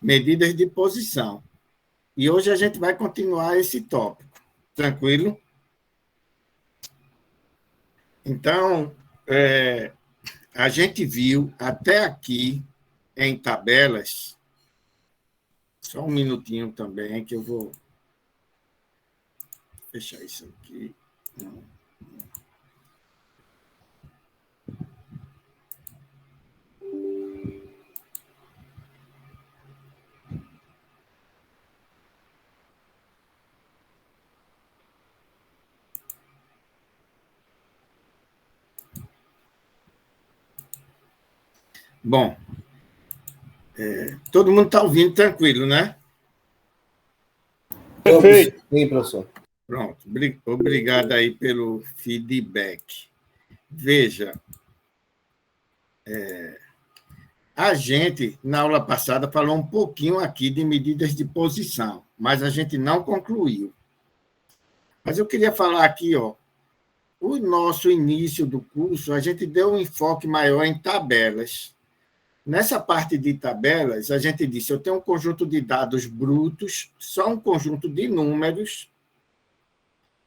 medidas de posição. E hoje a gente vai continuar esse tópico. Tranquilo? Então, a gente viu até aqui em tabelas, só um minutinho também, que eu vou fechar isso aqui. Bom, todo mundo está ouvindo tranquilo, né? Perfeito. Sim, professor. Pronto, obrigado aí pelo feedback. Veja, a gente, na aula passada, falou um pouquinho aqui de medidas de posição, mas a gente não concluiu. Mas eu queria falar aqui, o nosso início do curso, a gente deu um enfoque maior em tabelas. Nessa parte de tabelas, a gente disse, eu tenho um conjunto de dados brutos, só um conjunto de números,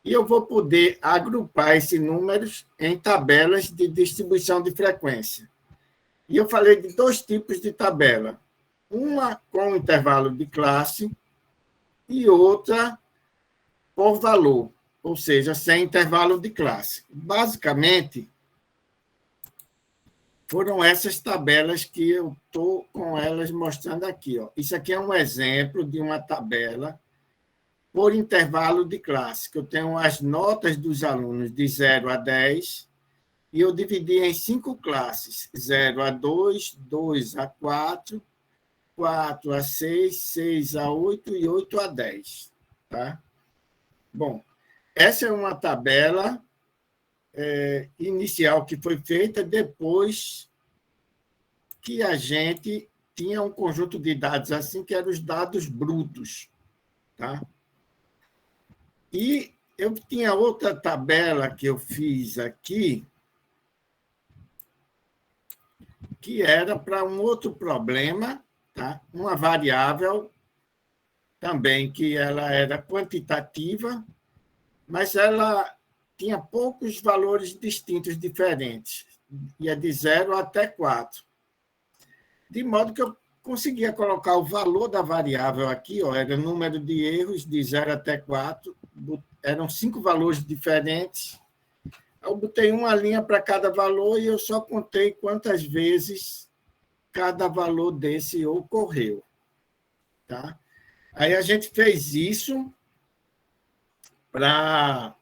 e eu vou poder agrupar esses números em tabelas de distribuição de frequência. E eu falei de dois tipos de tabela. Uma com intervalo de classe e outra por valor, ou seja, sem intervalo de classe. Basicamente, foram essas tabelas que eu estou com elas mostrando aqui. Isso aqui é um exemplo de uma tabela por intervalo de classe, que eu tenho as notas dos alunos de 0 a 10, e eu dividi em 5 classes, 0 a 2, 2 a 4, 4 a 6, 6 a 8 e 8 a 10. Tá? Bom, essa é uma tabela inicial que foi feita depois que a gente tinha um conjunto de dados assim, que eram os dados brutos. Tá? E eu tinha outra tabela que eu fiz aqui, que era para um outro problema, tá? Uma variável também que ela era quantitativa, mas ela tinha poucos valores distintos diferentes, ia de 0 até 4. De modo que eu conseguia colocar o valor da variável aqui, era o número de erros de 0 até 4, eram 5 valores diferentes. Eu botei uma linha para cada valor e eu só contei quantas vezes cada valor desse ocorreu. Tá? Aí a gente fez isso para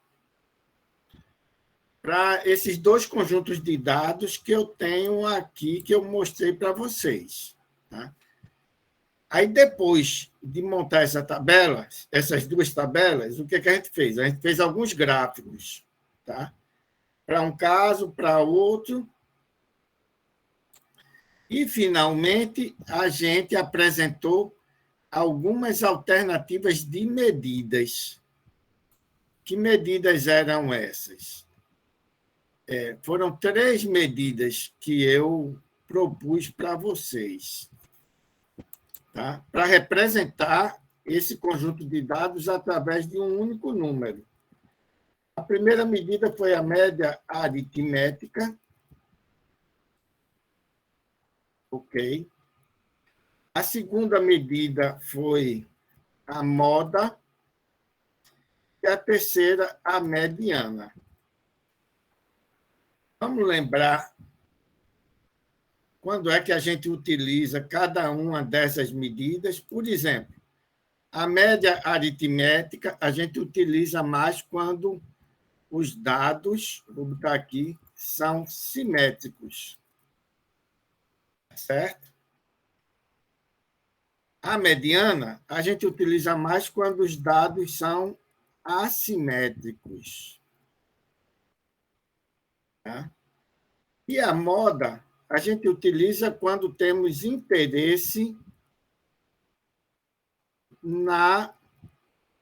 esses dois conjuntos de dados que eu tenho aqui, que eu mostrei para vocês. Tá? Aí, depois de montar essa tabela, essas duas tabelas, o que a gente fez? A gente fez alguns gráficos, tá? Para um caso, para outro. E, finalmente, a gente apresentou algumas alternativas de medidas. Que medidas eram essas? Foram 3 medidas que eu propus para vocês, tá? Para representar esse conjunto de dados através de um único número. A primeira medida foi a média aritmética. Ok. A segunda medida foi a moda. E a terceira, a mediana. Vamos lembrar quando é que a gente utiliza cada uma dessas medidas. Por exemplo, a média aritmética a gente utiliza mais quando os dados, vou botar aqui, são simétricos. Certo? A mediana a gente utiliza mais quando os dados são assimétricos. Tá? E a moda a gente utiliza quando temos interesse na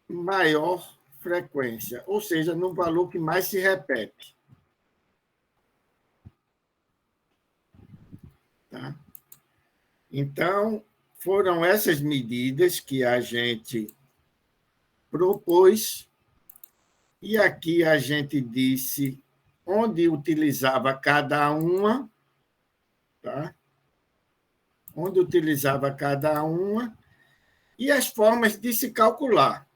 maior frequência, ou seja, no valor que mais se repete. Tá? Então, foram essas medidas que a gente propôs, e aqui a gente disse onde utilizava cada uma, tá? Onde utilizava cada uma, e as formas de se calcular,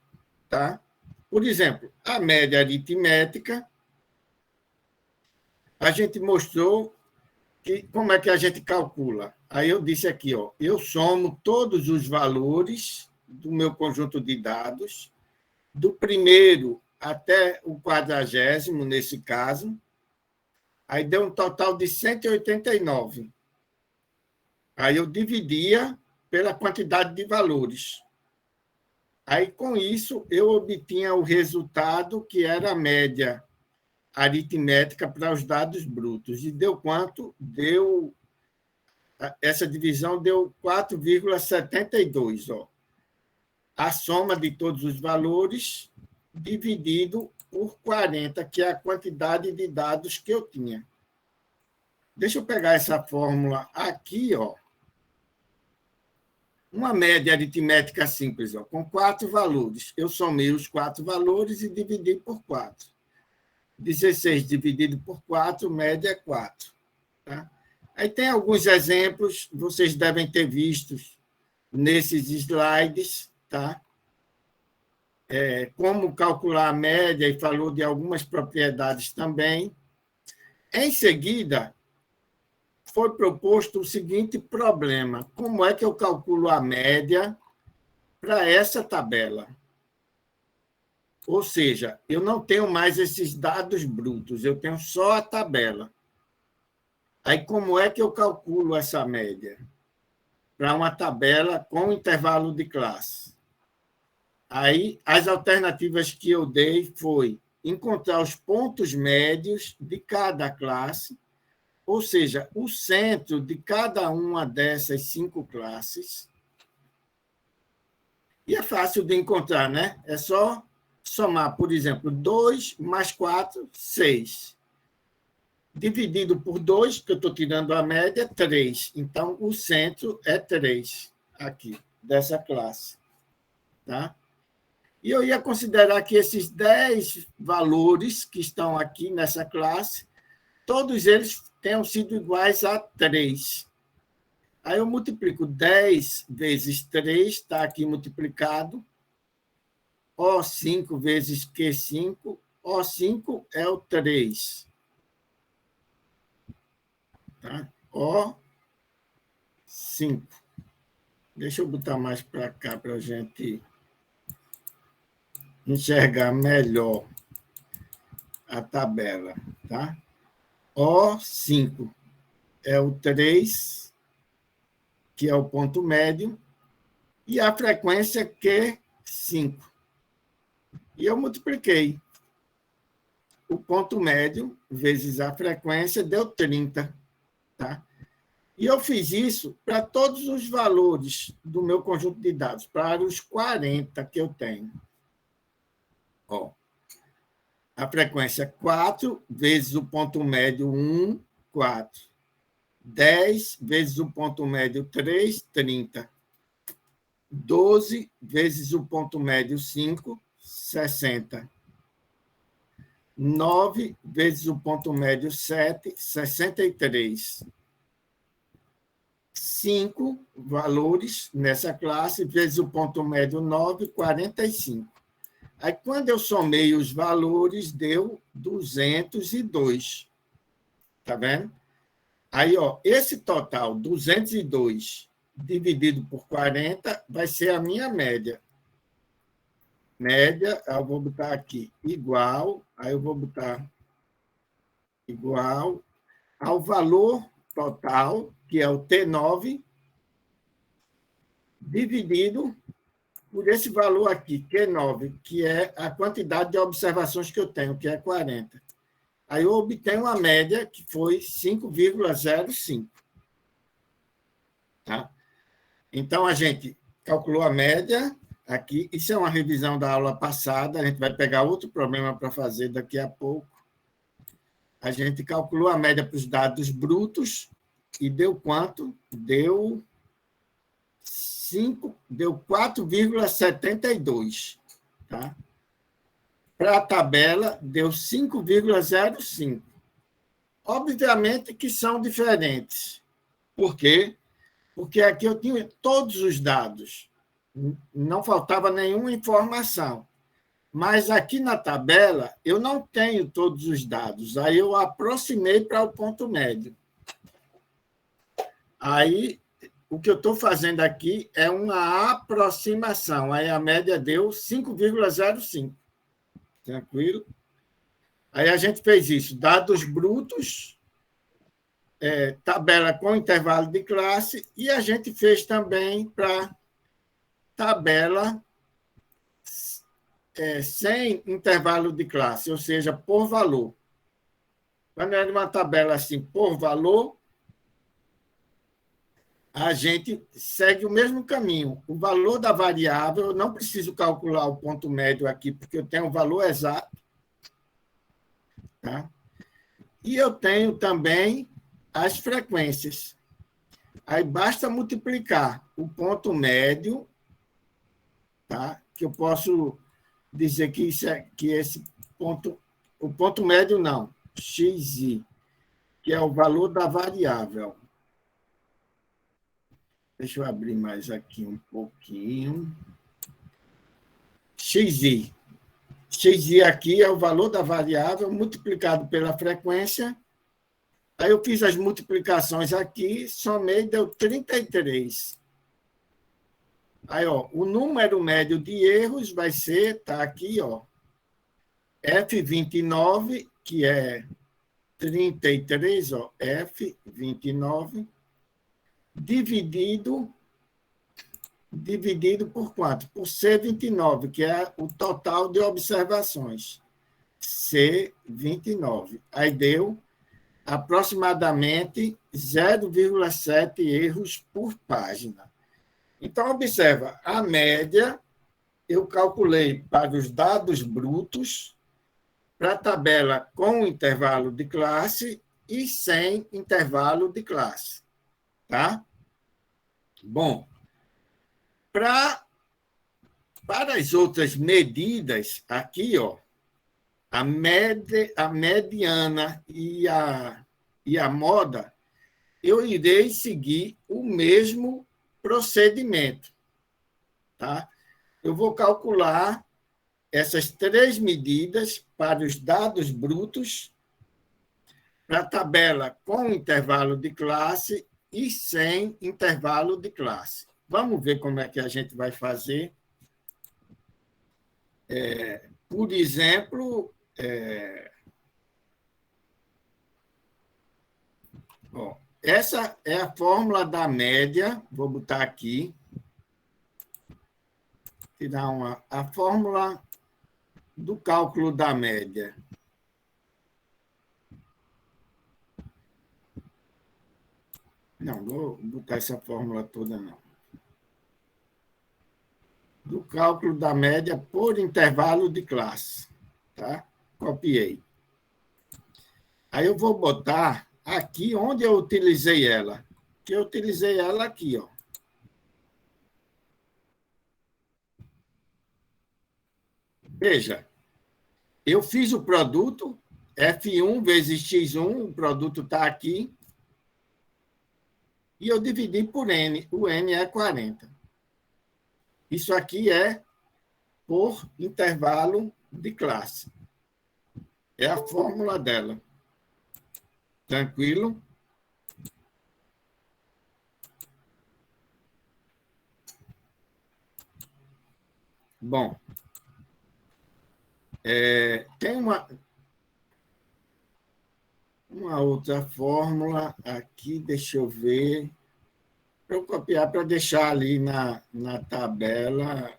tá? Por exemplo, a média aritmética, a gente mostrou que, como é que a gente calcula. Aí eu disse aqui, ó, eu somo todos os valores do meu conjunto de dados, do primeiro até o 40º, nesse caso, aí deu um total de 189. Aí eu dividia pela quantidade de valores. Aí, com isso, eu obtinha o resultado, que era a média aritmética para os dados brutos. E deu quanto? Essa divisão deu 4,72. Ó. A soma de todos os valores dividido por 40, que é a quantidade de dados que eu tinha. Deixa eu pegar essa fórmula aqui, ó. Uma média aritmética simples, ó, com 4 valores. Eu somei os 4 valores e dividi por 4. 16 dividido por 4, média é 4. Tá? Aí tem alguns exemplos, vocês devem ter visto nesses slides, tá? Como calcular a média, e falou de algumas propriedades também. Em seguida, foi proposto o seguinte problema: como é que eu calculo a média para essa tabela? Ou seja, eu não tenho mais esses dados brutos, eu tenho só a tabela. Aí, como é que eu calculo essa média para uma tabela com intervalo de classe? Aí, as alternativas que eu dei foi encontrar os pontos médios de cada classe, ou seja, o centro de cada uma dessas 5 classes. E é fácil de encontrar, né? É só somar, por exemplo, 2 mais 4, 6. Dividido por 2, que eu estou tirando a média, 3. Então, o centro é 3, aqui, dessa classe. Tá? E eu ia considerar que esses 10 valores que estão aqui nessa classe, todos eles tenham sido iguais a 3. Aí eu multiplico 10 vezes 3, está aqui multiplicado. O5 vezes Q5, O5 é o 3. Tá? O5. Deixa eu botar mais para cá para a gente enxergar melhor a tabela. Tá? O5 é o 3, que é o ponto médio, e a frequência Q5. E eu multipliquei. O ponto médio vezes a frequência deu 30. Tá? E eu fiz isso para todos os valores do meu conjunto de dados, para os 40 que eu tenho. Ó, a frequência 4 vezes o ponto médio 1, 4. 10 vezes o ponto médio 3, 30. 12 vezes o ponto médio 5, 60. 9 vezes o ponto médio 7, 63. 5 valores nessa classe, vezes o ponto médio 9, 45. Aí, quando eu somei os valores, deu 202. Tá vendo? Aí, ó, esse total, 202 dividido por 40, vai ser a minha média. Média, eu vou botar aqui, igual, aí eu vou botar igual ao valor total, que é o T9, dividido por esse valor aqui, Q9, que é a quantidade de observações que eu tenho, que é 40. Aí eu obtenho uma média que foi 5,05. Tá? Então, a gente calculou a média aqui. Isso é uma revisão da aula passada. A gente vai pegar outro problema para fazer daqui a pouco. A gente calculou a média para os dados brutos e deu quanto? Deu deu 4,72. Tá? Para a tabela, deu 5,05. Obviamente que são diferentes. Por quê? Porque aqui eu tinha todos os dados. Não faltava nenhuma informação. Mas aqui na tabela, eu não tenho todos os dados. Aí eu aproximei para o ponto médio. Aí, o que eu estou fazendo aqui é uma aproximação. Aí a média deu 5,05. Tranquilo? Aí a gente fez isso. Dados brutos, tabela com intervalo de classe, e a gente fez também para tabela sem intervalo de classe, ou seja, por valor. Quando é uma tabela assim, por valor, a gente segue o mesmo caminho. O valor da variável, eu não preciso calcular o ponto médio aqui, porque eu tenho o valor exato. Tá? E eu tenho também as frequências. Aí basta multiplicar o ponto médio, tá? Que eu posso dizer que, esse ponto, o ponto médio não, xi, que é o valor da variável. Deixa eu abrir mais aqui um pouquinho. Xi. Xi aqui é o valor da variável multiplicado pela frequência. Aí eu fiz as multiplicações aqui, somei, deu 33. Aí, ó, o número médio de erros vai ser, tá aqui, ó, F29, que é 33, ó, F29, dividido por quanto? Por C29, que é o total de observações. C29. Aí deu aproximadamente 0,7 erros por página. Então, observa, a média eu calculei para os dados brutos, para a tabela com intervalo de classe e sem intervalo de classe. Tá? Bom, para as outras medidas, aqui, ó, a mediana e a moda, eu irei seguir o mesmo procedimento. Tá? Eu vou calcular essas três medidas para os dados brutos, para a tabela com intervalo de classe e sem intervalo de classe. Vamos ver como é que a gente vai fazer. Por exemplo, ó, essa é a fórmula da média, vou botar aqui, tirar a fórmula do cálculo da média. Não, vou botar essa fórmula toda, não. Do cálculo da média por intervalo de classe. Tá? Copiei. Aí eu vou botar aqui onde eu utilizei ela. Que eu utilizei ela aqui, ó. Veja, eu fiz o produto, F1 vezes X1, o produto está aqui, e eu dividi por N. O N é 40. Isso aqui é por intervalo de classe. É a fórmula dela. Tranquilo? Bom, tem uma outra fórmula aqui, deixa eu ver. Para eu copiar, para deixar ali na tabela.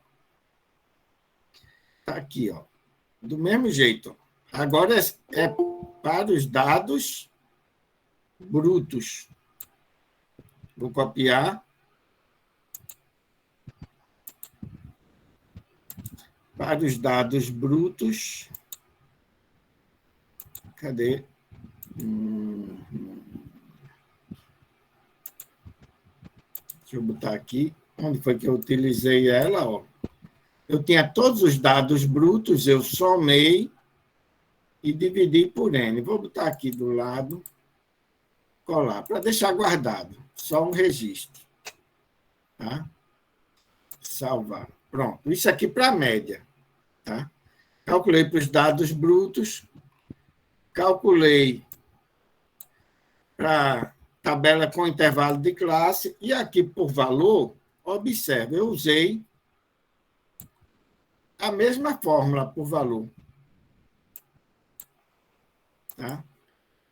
Está aqui, ó. Do mesmo jeito. Agora é para os dados brutos. Vou copiar. Para os dados brutos. Cadê? Deixa eu botar aqui. Onde foi que eu utilizei ela? Ó. Eu tinha todos os dados brutos, eu somei e dividi por N. Vou botar aqui do lado, colar, para deixar guardado. Só um registro. Tá? Salvar. Pronto. Isso aqui para a média. Tá? Calculei para os dados brutos, calculei para tabela com intervalo de classe, e aqui por valor, observe, eu usei a mesma fórmula por valor. Tá?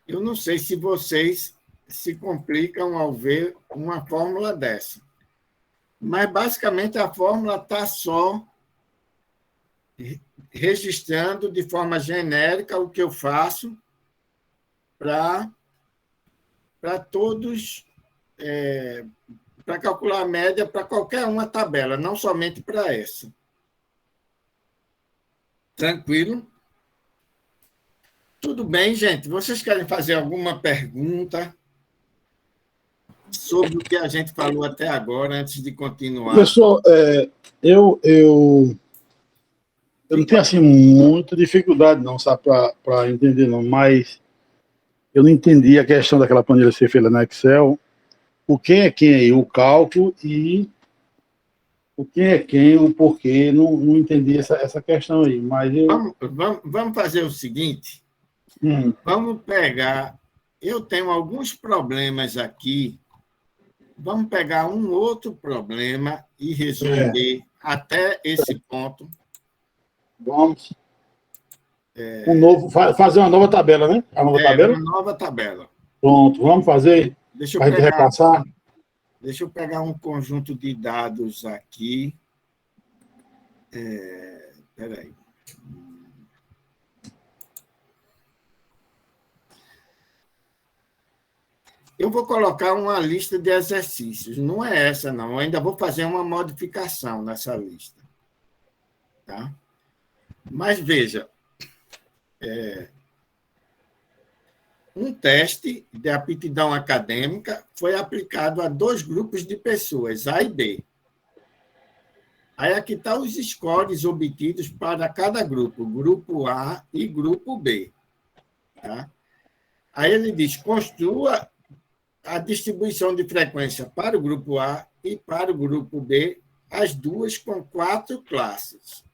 Eu não sei se vocês se complicam ao ver uma fórmula dessa, mas basicamente a fórmula está só registrando de forma genérica o que eu faço para todos, para calcular a média para qualquer uma tabela, não somente para essa. Tranquilo? Tudo bem, gente? Vocês querem fazer alguma pergunta sobre o que a gente falou até agora, antes de continuar? Professor, eu não tenho assim muita dificuldade, não, sabe, para entender, não, mas eu não entendi a questão daquela planilha ser feita na Excel. O quem é quem aí, o cálculo e o quem é quem, o porquê, não entendi essa questão aí, mas eu... Vamos fazer o seguinte, vamos pegar, eu tenho alguns problemas aqui, vamos pegar um outro problema e resolver até esse ponto. Vamos. Fazer uma nova tabela, né? A nova tabela? Uma nova tabela. Pronto, vamos fazer para a gente repassar. Deixa eu pegar um conjunto de dados aqui. Espera aí. Eu vou colocar uma lista de exercícios. Não é essa, não. Eu ainda vou fazer uma modificação nessa lista. Tá? Mas, veja, um teste de aptidão acadêmica foi aplicado a 2 grupos de pessoas, A e B. Aí aqui estão os scores obtidos para cada grupo, grupo A e grupo B. Tá? Aí ele diz, construa a distribuição de frequência para o grupo A e para o grupo B, as duas com 4 classes.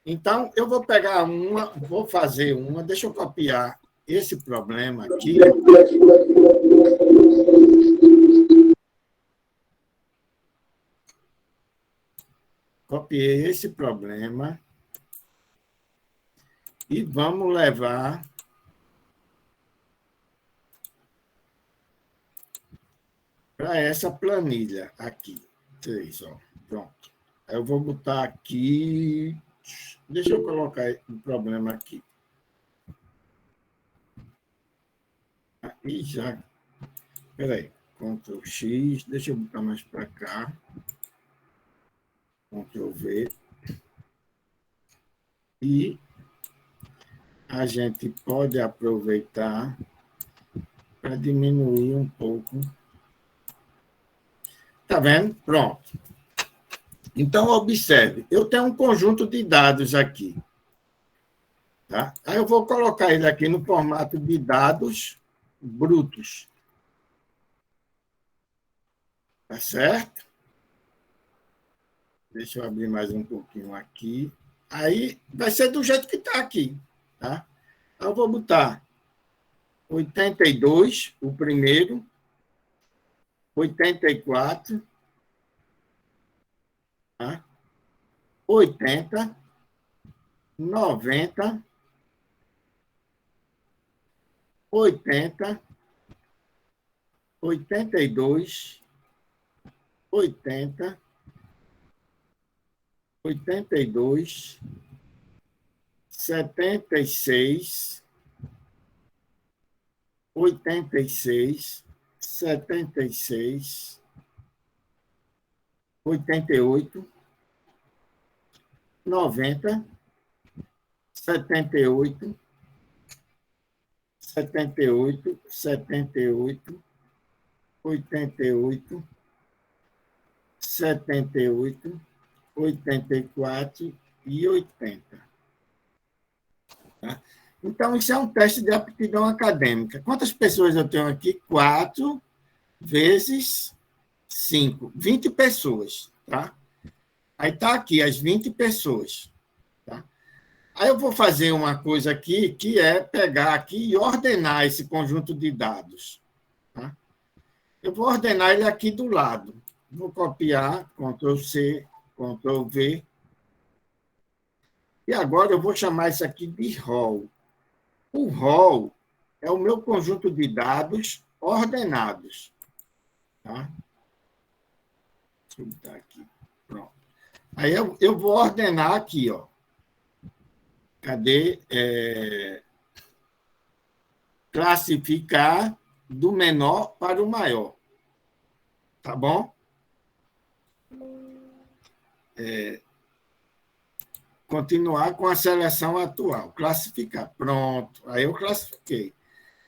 Então, eu vou pegar uma, vou fazer uma, deixa eu copiar esse problema aqui. Copiei esse problema e vamos levar para essa planilha aqui. 3, ó. Pronto. Eu vou botar aqui. Deixa eu colocar o problema aqui. Aí já. Espera aí. Ctrl X. Deixa eu botar mais para cá. Ctrl V. E a gente pode aproveitar para diminuir um pouco. Está vendo? Pronto. Então, observe, eu tenho um conjunto de dados aqui. Tá? Aí eu vou colocar ele aqui no formato de dados brutos. Tá certo? Deixa eu abrir mais um pouquinho aqui. Aí vai ser do jeito que está aqui. Tá? Eu vou botar 82, o primeiro, 84, tá? 80, 90, 80, 82, 80, 82, 76, 86, 76, 88, 90, 78, 78, 78, 88, 78, 84 e 80. Tá? Então, isso é um teste de aptidão acadêmica. Quantas pessoas eu tenho aqui? 4 vezes 5. 20 pessoas. Tá? Aí está aqui as 20 pessoas. Tá? Aí eu vou fazer uma coisa aqui, que é pegar aqui e ordenar esse conjunto de dados. Tá? Eu vou ordenar ele aqui do lado. Vou copiar, Ctrl+C, Ctrl+V. E agora eu vou chamar isso aqui de rol. O rol é o meu conjunto de dados ordenados. Tá? Deixa eu botar aqui. Pronto. Aí eu vou ordenar aqui, ó. Cadê? Classificar do menor para o maior. Tá bom? Continuar com a seleção atual. Classificar. Pronto. Aí eu classifiquei.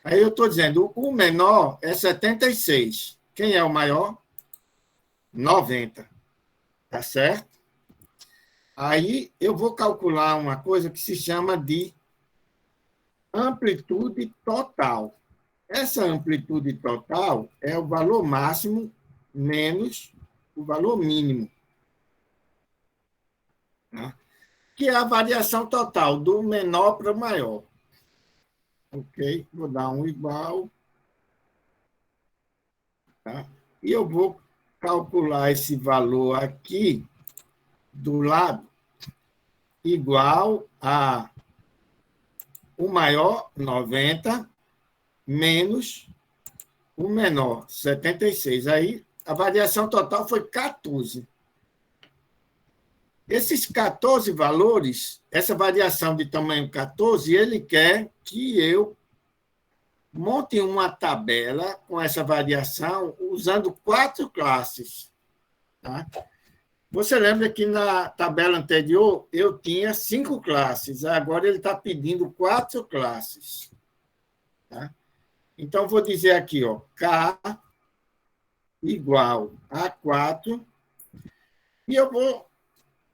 Aí eu estou dizendo, o menor é 76. Quem é o maior? 90. Tá certo? Aí eu vou calcular uma coisa que se chama de amplitude total. Essa amplitude total é o valor máximo menos o valor mínimo. Tá? Que é a variação total do menor para o maior. Ok? Vou dar um igual. Tá? E eu vou calcular esse valor aqui do lado igual a o maior, 90, menos o menor, 76. Aí a variação total foi 14. Esses 14 valores, essa variação de tamanho 14, ele quer que eu monte uma tabela com essa variação usando 4 classes. Tá? Você lembra que na tabela anterior eu tinha 5 classes, agora ele está pedindo 4 classes. Tá? Então, vou dizer aqui, ó, K igual a 4, e eu vou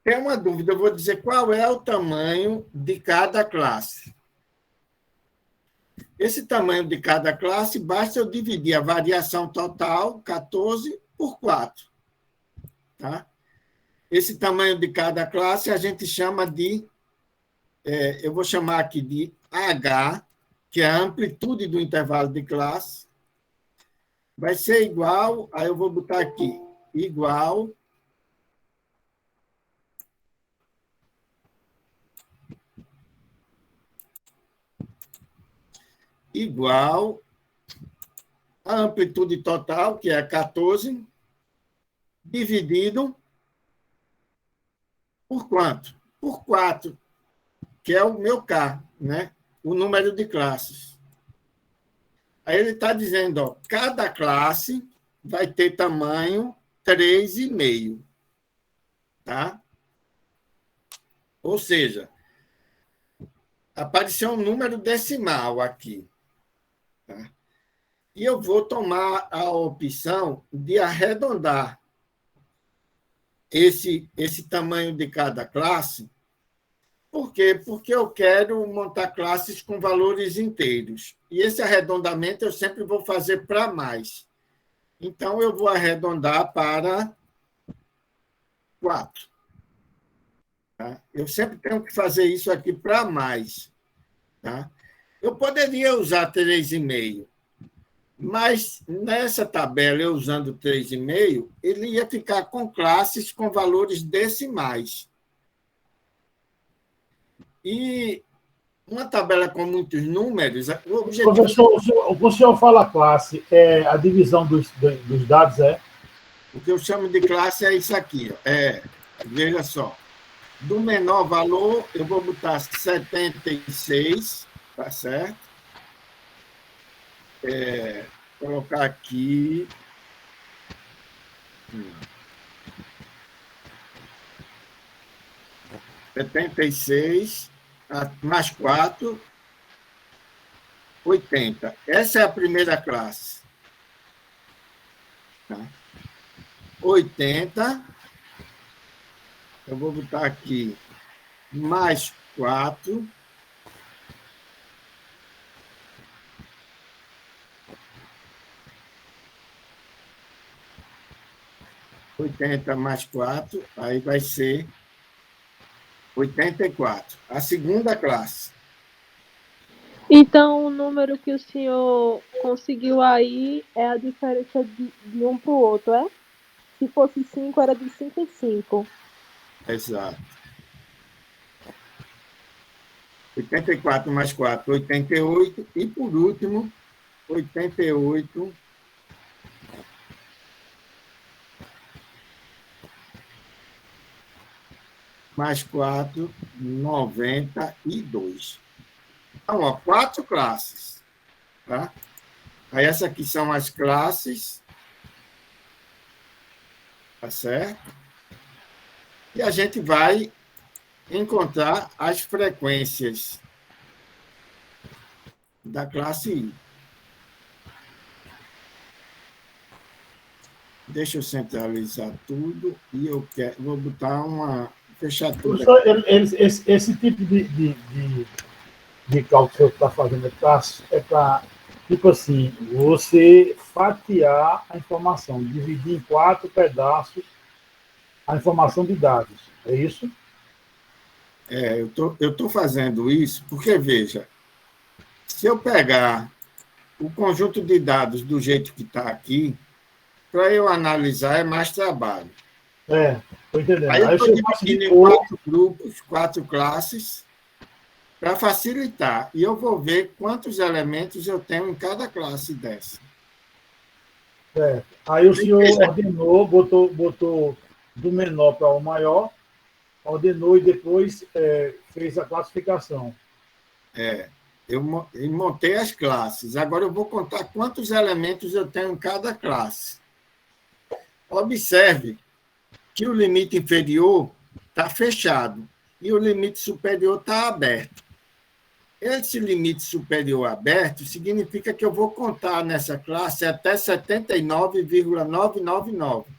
ter uma dúvida, eu vou dizer qual é o tamanho de cada classe. Esse tamanho de cada classe, basta eu dividir a variação total, 14, por 4. Tá? Esse tamanho de cada classe a gente chama de, eu vou chamar aqui de H, que é a amplitude do intervalo de classe, vai ser igual, aí eu vou botar aqui, igual a amplitude total, que é 14, dividido por quanto? Por 4, que é o meu K, né? O número de classes. Aí ele está dizendo, ó, cada classe vai ter tamanho 3,5. Tá? Ou seja, apareceu um número decimal aqui. Tá? E eu vou tomar a opção de arredondar esse tamanho de cada classe. Por quê? Porque eu quero montar classes com valores inteiros. E esse arredondamento eu sempre vou fazer para mais. Então, eu vou arredondar para 4. Tá? Eu sempre tenho que fazer isso aqui para mais. Tá? Eu poderia usar 3,5, mas nessa tabela, eu usando 3,5, ele ia ficar com classes com valores decimais. E uma tabela com muitos números, o objetivo... Professor, o senhor fala classe, a divisão dos dados é? O que eu chamo de classe é isso aqui. Veja só. Do menor valor, eu vou botar 76, tá certo? Colocar aqui... 76 mais 4, 80. Essa é a primeira classe. Tá? 80, eu vou botar aqui, mais 4, mais 4, aí vai ser 84. A segunda classe. Então, o número que o senhor conseguiu aí é a diferença de um para o outro, é? Se fosse 5, era de 5 em 5. Exato. 84 mais 4, 88. E, por último, 88 mais 4, 92. Então, ó, 4 classes. Tá? Aí, essas aqui são as classes. Tá certo? E a gente vai encontrar as frequências da classe I. Deixa eu centralizar tudo e vou botar fechar tudo. Esse tipo de cálculo que você está fazendo é para, tipo assim, você fatiar a informação, dividir em 4 pedaços a informação de dados. É isso? Eu tô fazendo isso porque, veja, se eu pegar o conjunto de dados do jeito que está aqui, para eu analisar é mais trabalho. Estou entendendo. Aí eu estou dividindo em 4 grupos, 4 classes, para facilitar. E eu vou ver quantos elementos eu tenho em cada classe dessa. Aí o senhor ordenou, botou do menor para o maior, ordenou e depois fez a classificação. Eu montei as classes. Agora eu vou contar quantos elementos eu tenho em cada classe. Observe que o limite inferior está fechado e o limite superior está aberto. Esse limite superior aberto significa que eu vou contar nessa classe até 79,999.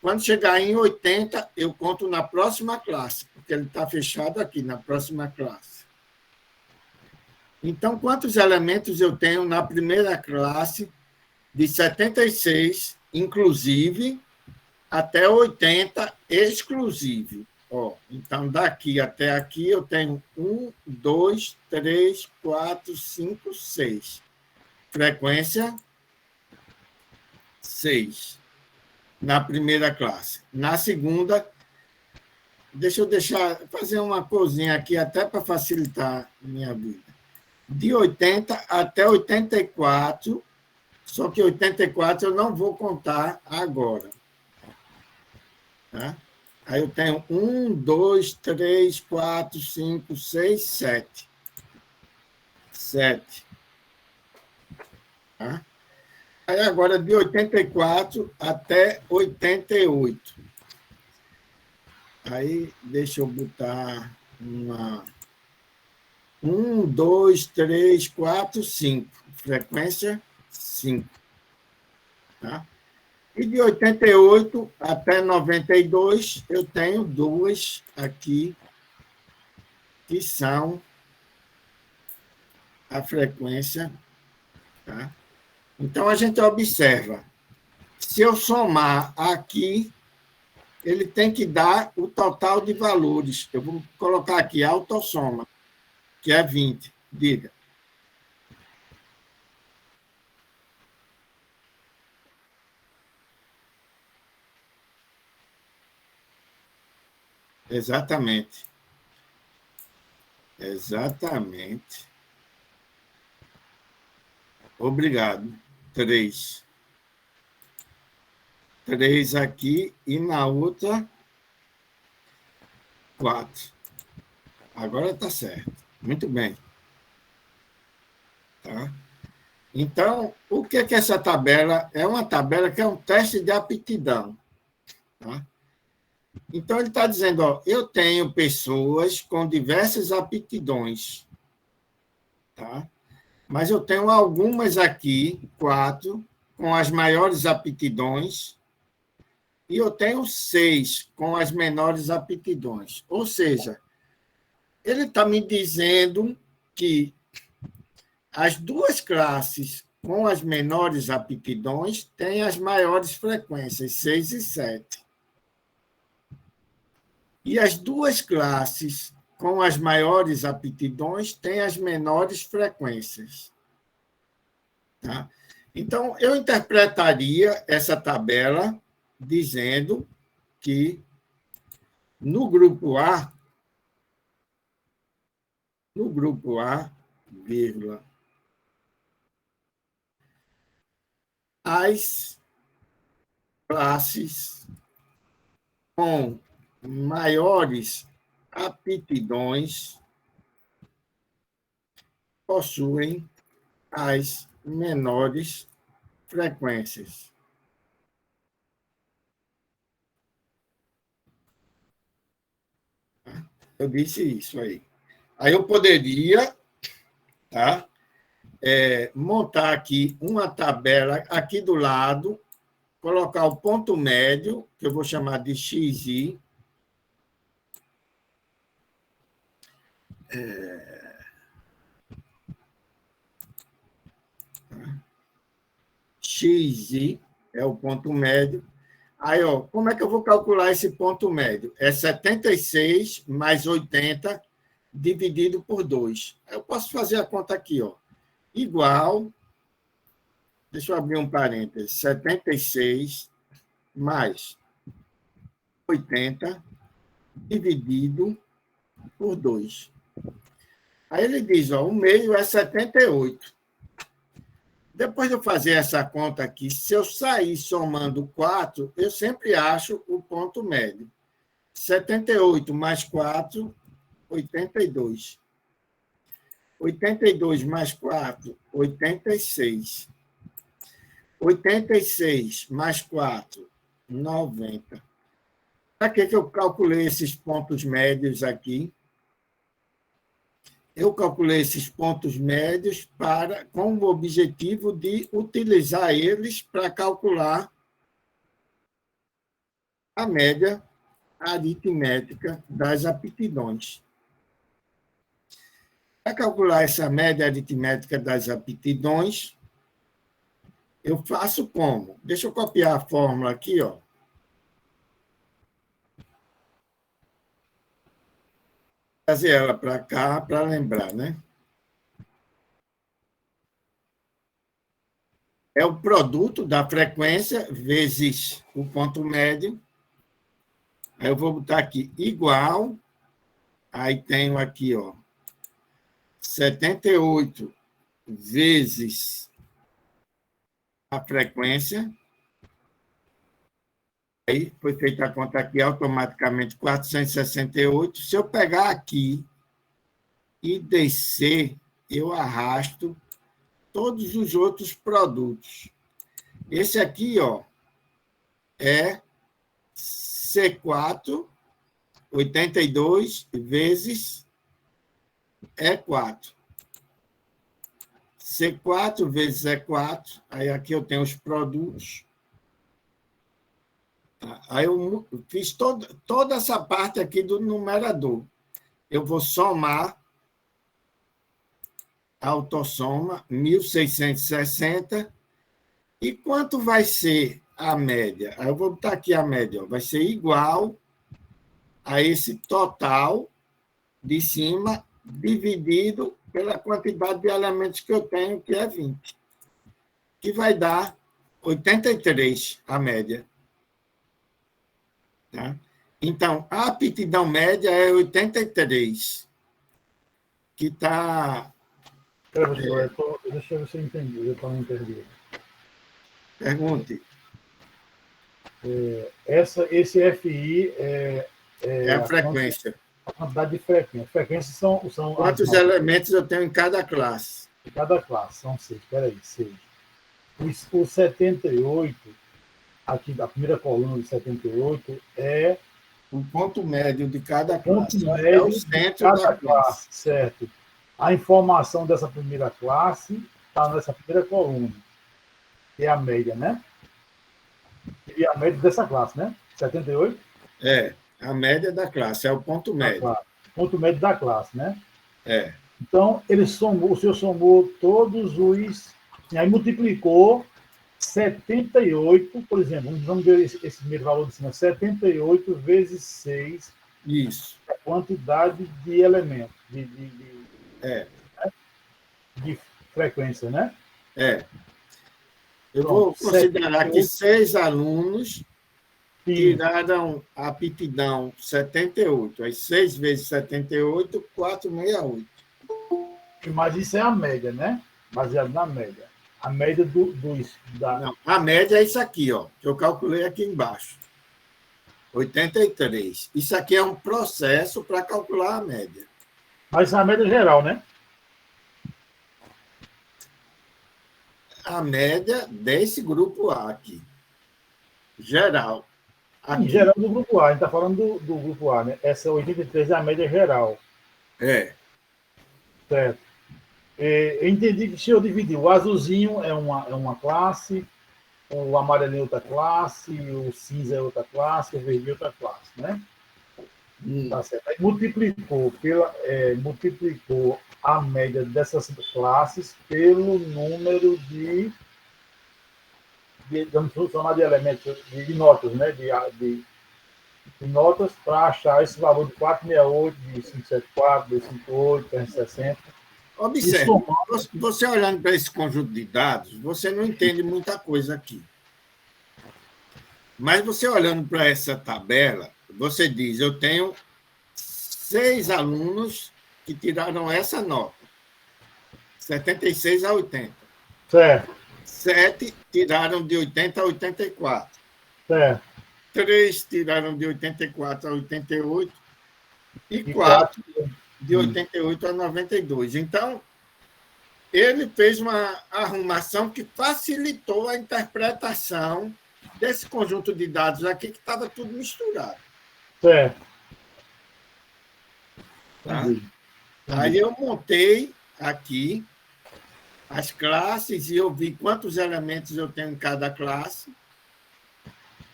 Quando chegar em 80, eu conto na próxima classe, porque ele está fechado aqui, na próxima classe. Então, quantos elementos eu tenho na primeira classe de 76, inclusive, até 80, exclusive? Então, daqui até aqui, eu tenho 1, 2, 3, 4, 5, 6. Frequência 6. Na primeira classe. Na segunda, deixa eu fazer uma coisinha aqui, até para facilitar minha vida. De 80 até 84, só que 84 eu não vou contar agora. Tá? Aí eu tenho 1, 2, 3, 4, 5, 6, 7. 7. Tá? Aí agora de 84 até 88. Aí deixa eu botar 1, 2, 3, 4, 5. Frequência 5. Tá? E de 88 até 92, eu tenho 2 aqui, que são a frequência. Tá? Então, a gente observa. Se eu somar aqui, ele tem que dar o total de valores. Eu vou colocar aqui autossoma, que é 20. Diga. Exatamente. Exatamente. Obrigado. 3. 3 aqui e na outra 4. Agora está certo. Muito bem. Tá? Então, o que é essa tabela? É uma tabela que é um teste de aptidão. Tá? Então, ele está dizendo, eu tenho pessoas com diversas aptidões. Tá? Mas eu tenho algumas aqui, 4, com as maiores aptidões, e eu tenho 6 com as menores aptidões. Ou seja, ele está me dizendo que as duas classes com as menores aptidões têm as maiores frequências, 6 e 7. E as duas classes com as maiores aptidões têm as menores frequências. Tá? Então, eu interpretaria essa tabela dizendo que no grupo A, vírgula, as classes com maiores aptidões possuem as menores frequências. Eu disse isso aí. Aí eu poderia, tá, montar aqui uma tabela aqui do lado, colocar o ponto médio, que eu vou chamar de XI. XI é o ponto médio. Aí, ó, como é que eu vou calcular esse ponto médio? É 76 mais 80 dividido por 2. Eu posso fazer a conta aqui, ó. Igual, deixa eu abrir um parênteses, 76 mais 80 dividido por 2. Aí ele diz, ó, o meio é 78. Depois de eu fazer essa conta aqui, se eu sair somando 4, eu sempre acho o ponto médio. 78 mais 4, 82. 82 mais 4, 86. 86 mais 4, 90. Para que eu calculei esses pontos médios aqui? Eu calculei esses pontos médios com o objetivo de utilizar eles para calcular a média aritmética das aptidões. Para calcular essa média aritmética das aptidões, eu faço como? Deixa eu copiar a fórmula aqui, ó. Trazer ela para cá para lembrar, né? É o produto da frequência vezes o ponto médio. Aí eu vou botar aqui igual. Aí tenho aqui, ó, 78 vezes a frequência. Aí foi feita a conta aqui automaticamente, 468. Se eu pegar aqui e descer, eu arrasto todos os outros produtos. Esse aqui, ó, é C4, 82 vezes E4. C4 vezes E4, aí aqui eu tenho os produtos. Aí eu fiz toda essa parte aqui do numerador. Eu vou somar, autossoma, 1.660. E quanto vai ser a média? Aí eu vou botar aqui a média. Ó, vai ser igual a esse total de cima, dividido pela quantidade de elementos que eu tenho, que é 20. Que vai dar 83, a média. Tá? Então, a aptidão média é 83, que está... Deixa eu ver se eu entendi, eu não entendi. Pergunte. Esse FI é a frequência. A quantidade de frequência. Frequências são quantos elementos eu tenho em cada classe? De cada classe, são 6. Espera aí, 6. O 78, aqui da primeira coluna de 78, é o ponto médio de cada classe. Ponto médio é o centro da classe. Certo. A informação dessa primeira classe está nessa primeira coluna, que é a média, né? E a média dessa classe, né? 78? É, a média da classe, é o ponto Da médio. classe. Ponto médio da classe, né? É, Então, o senhor somou todos os. E aí multiplicou 78, por exemplo, vamos ver esse primeiro valor de cima, 78 vezes 6, isso. a quantidade de elementos, É, de frequência, né? é. Eu Pronto, vou considerar que 78, 6 alunos sim. tiraram a aptidão 78. Aí 6 vezes 78, 468. Mas isso é a média, né? Baseado na média. A média da. Não, a média é isso aqui, ó, que eu calculei aqui embaixo. 83. Isso aqui é um processo para calcular a média. Mas a média geral, né? A média desse grupo A aqui. Geral. Em Aqui. geral do grupo A. A gente está falando do grupo A, né? Essa 83 é a média geral. É. Certo. Eu entendi que o senhor dividiu. O azulzinho é uma classe, o amarelinho é outra classe, o cinza é outra classe, o verde é outra classe, né? Tá certo. Aí multiplicou a média dessas classes pelo número vamos chamar de elementos, de notas, né? De notas para achar esse valor de 468, de 574, de 558, 360. Observe, você olhando para esse conjunto de dados, você não entende muita coisa aqui. Mas você olhando para essa tabela, você diz, eu tenho 6 alunos que tiraram essa nota, 76 a 80. Certo. 7 tiraram de 80 a 84. Certo. 3 tiraram de 84 a 88. E 4 de 88 a 92. Então, ele fez uma arrumação que facilitou a interpretação desse conjunto de dados aqui, que estava tudo misturado. Certo. Tá? Aí eu montei aqui as classes e eu vi quantos elementos eu tenho em cada classe.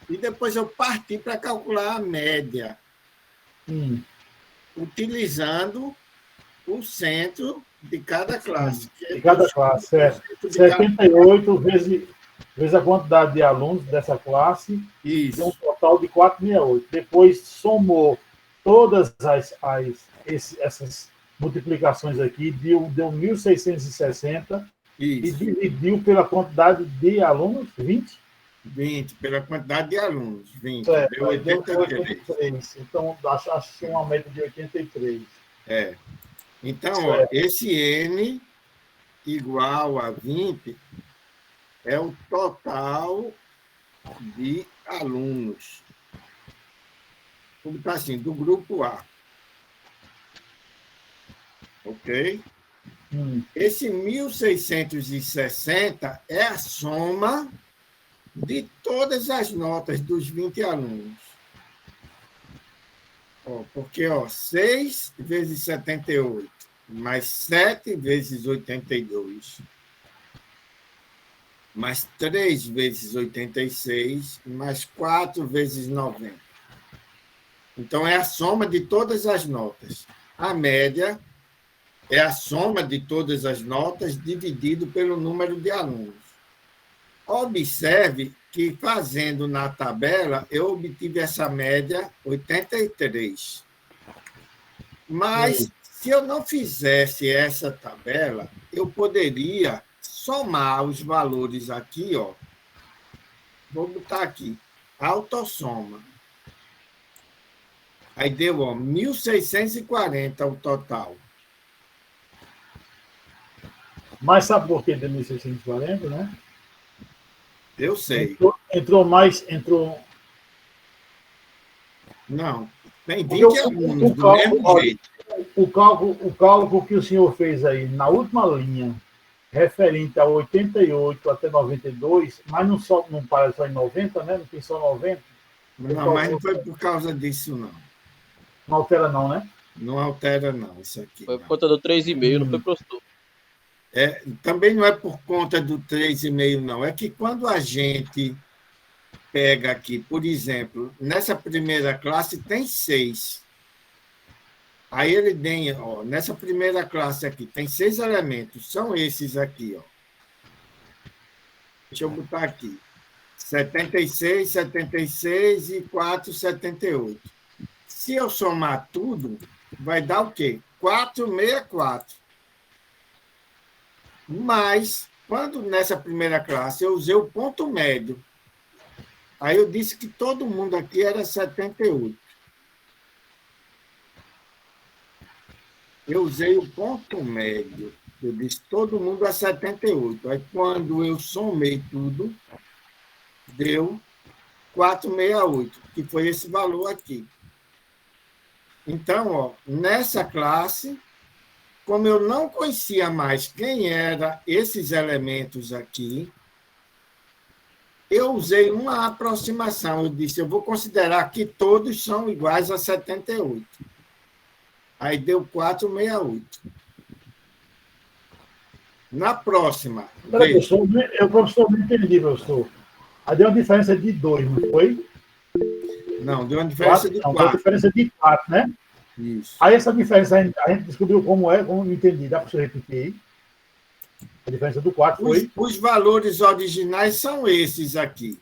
E depois eu parti para calcular a média, utilizando o centro de cada classe. De cada classe, certo. 78 vezes a quantidade de alunos dessa classe, Isso. deu um total de 468. Depois somou todas essas multiplicações aqui, deu 1.660 e dividiu pela quantidade de alunos, 20? 20, pela quantidade de alunos. 20, certo, deu 83. Então, acho que uma média de 83. É. Então, ó, esse N igual a 20 é o total de alunos. Tudo está assim, do grupo A. Ok? Esse 1.660 é a soma de todas as notas dos 20 alunos. Porque 6 vezes 78, mais 7 vezes 82, mais 3 vezes 86, mais 4 vezes 90. Então, é a soma de todas as notas. A média é a soma de todas as notas dividido pelo número de alunos. Observe que, fazendo na tabela, eu obtive essa média 83. Mas, se eu não fizesse essa tabela, eu poderia somar os valores aqui, ó. Vou botar aqui, autossoma. Aí deu, 1.640 o total. Mas sabe por que deu 1.640, né? Eu sei. Entrou. Não, tem 20 alunos do mesmo jeito. O cálculo que o senhor fez aí na última linha, referente a 88 até 92, mas não para só em 90, né? Não tem só 90. Não, mas não foi por causa disso, não. Não altera não, né? Não altera, não, isso aqui. Foi por conta do 3,5, não foi professor. Também não é por conta do 3,5, não. É que quando a gente pega aqui, por exemplo, nessa primeira classe tem 6. Aí ele tem, ó, nessa primeira classe aqui, tem 6 elementos, são esses aqui, ó. Deixa eu botar aqui. 76, 76 e 4, 78. Se eu somar tudo, vai dar o quê? 464. Mas, quando nessa primeira classe eu usei o ponto médio, aí eu disse que todo mundo aqui era 78. Eu usei o ponto médio. Eu disse todo mundo é 78. Aí, quando eu somei tudo, deu 468, que foi esse valor aqui. Então, ó, nessa classe, como eu não conhecia mais quem eram esses elementos aqui, eu usei uma aproximação. Eu disse, eu vou considerar que todos são iguais a 78. Aí deu 468. Na próxima... Peraí, professor, não entendi, professor. Aí deu uma diferença de 2, não foi? Não, deu uma diferença de 4. Deu uma diferença de 4, né? Isso. Aí essa diferença a gente descobriu como é, como não entendi. Dá para você repetir aí? A diferença do 4 foi... Os valores originais são esses aqui.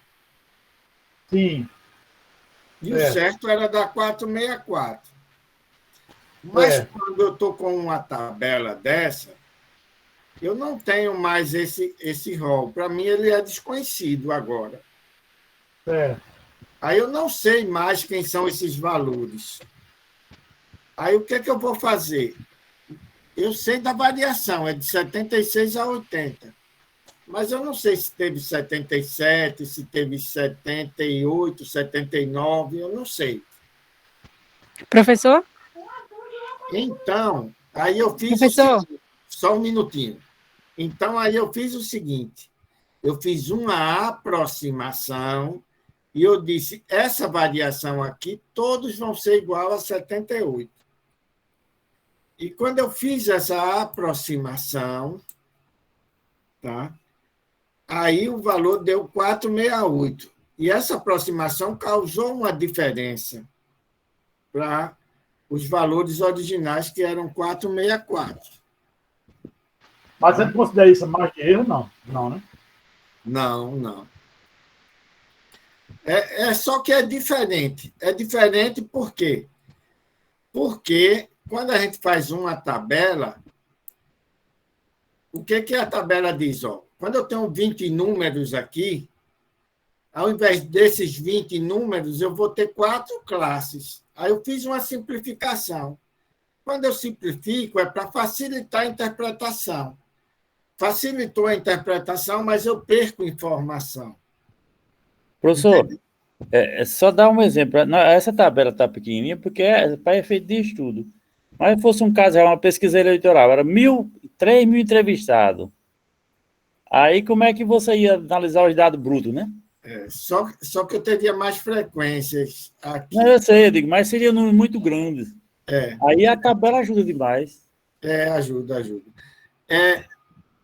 Sim. E o certo era dar 464. Mas quando eu estou com uma tabela dessa, eu não tenho mais esse rol. Para mim, ele é desconhecido agora. Aí eu não sei mais quem são esses valores. Aí o que é que eu vou fazer? Eu sei da variação, é de 76 a 80. Mas eu não sei se teve 77, se teve 78, 79, eu não sei. Professor? Então, aí eu fiz Professor? o seguinte, só um minutinho. Então, aí eu fiz o seguinte, eu fiz uma aproximação e eu disse, essa variação aqui, todos vão ser igual a 78. E quando eu fiz essa aproximação, tá? Aí o valor deu 468. E essa aproximação causou uma diferença para os valores originais, que eram 464. Mas você considera isso margem de erro? Não. Não, né? Não. É só que é diferente. É diferente por quê? Porque quando a gente faz uma tabela, o que a tabela diz? Ó, quando eu tenho 20 números aqui, ao invés desses 20 números, eu vou ter 4 classes. Aí eu fiz uma simplificação. Quando eu simplifico, é para facilitar a interpretação. Facilitou a interpretação, mas eu perco informação. Professor, só dar um exemplo. Essa tabela está pequenininha porque é para efeito de estudo. Mas se fosse um caso, uma pesquisa eleitoral, era 3 mil entrevistados. Aí como é que você ia analisar os dados brutos, né? Só que eu teria mais frequências aqui. Não, eu sei, eu digo, mas seria um número muito grande. Aí a tabela ajuda demais. Ajuda.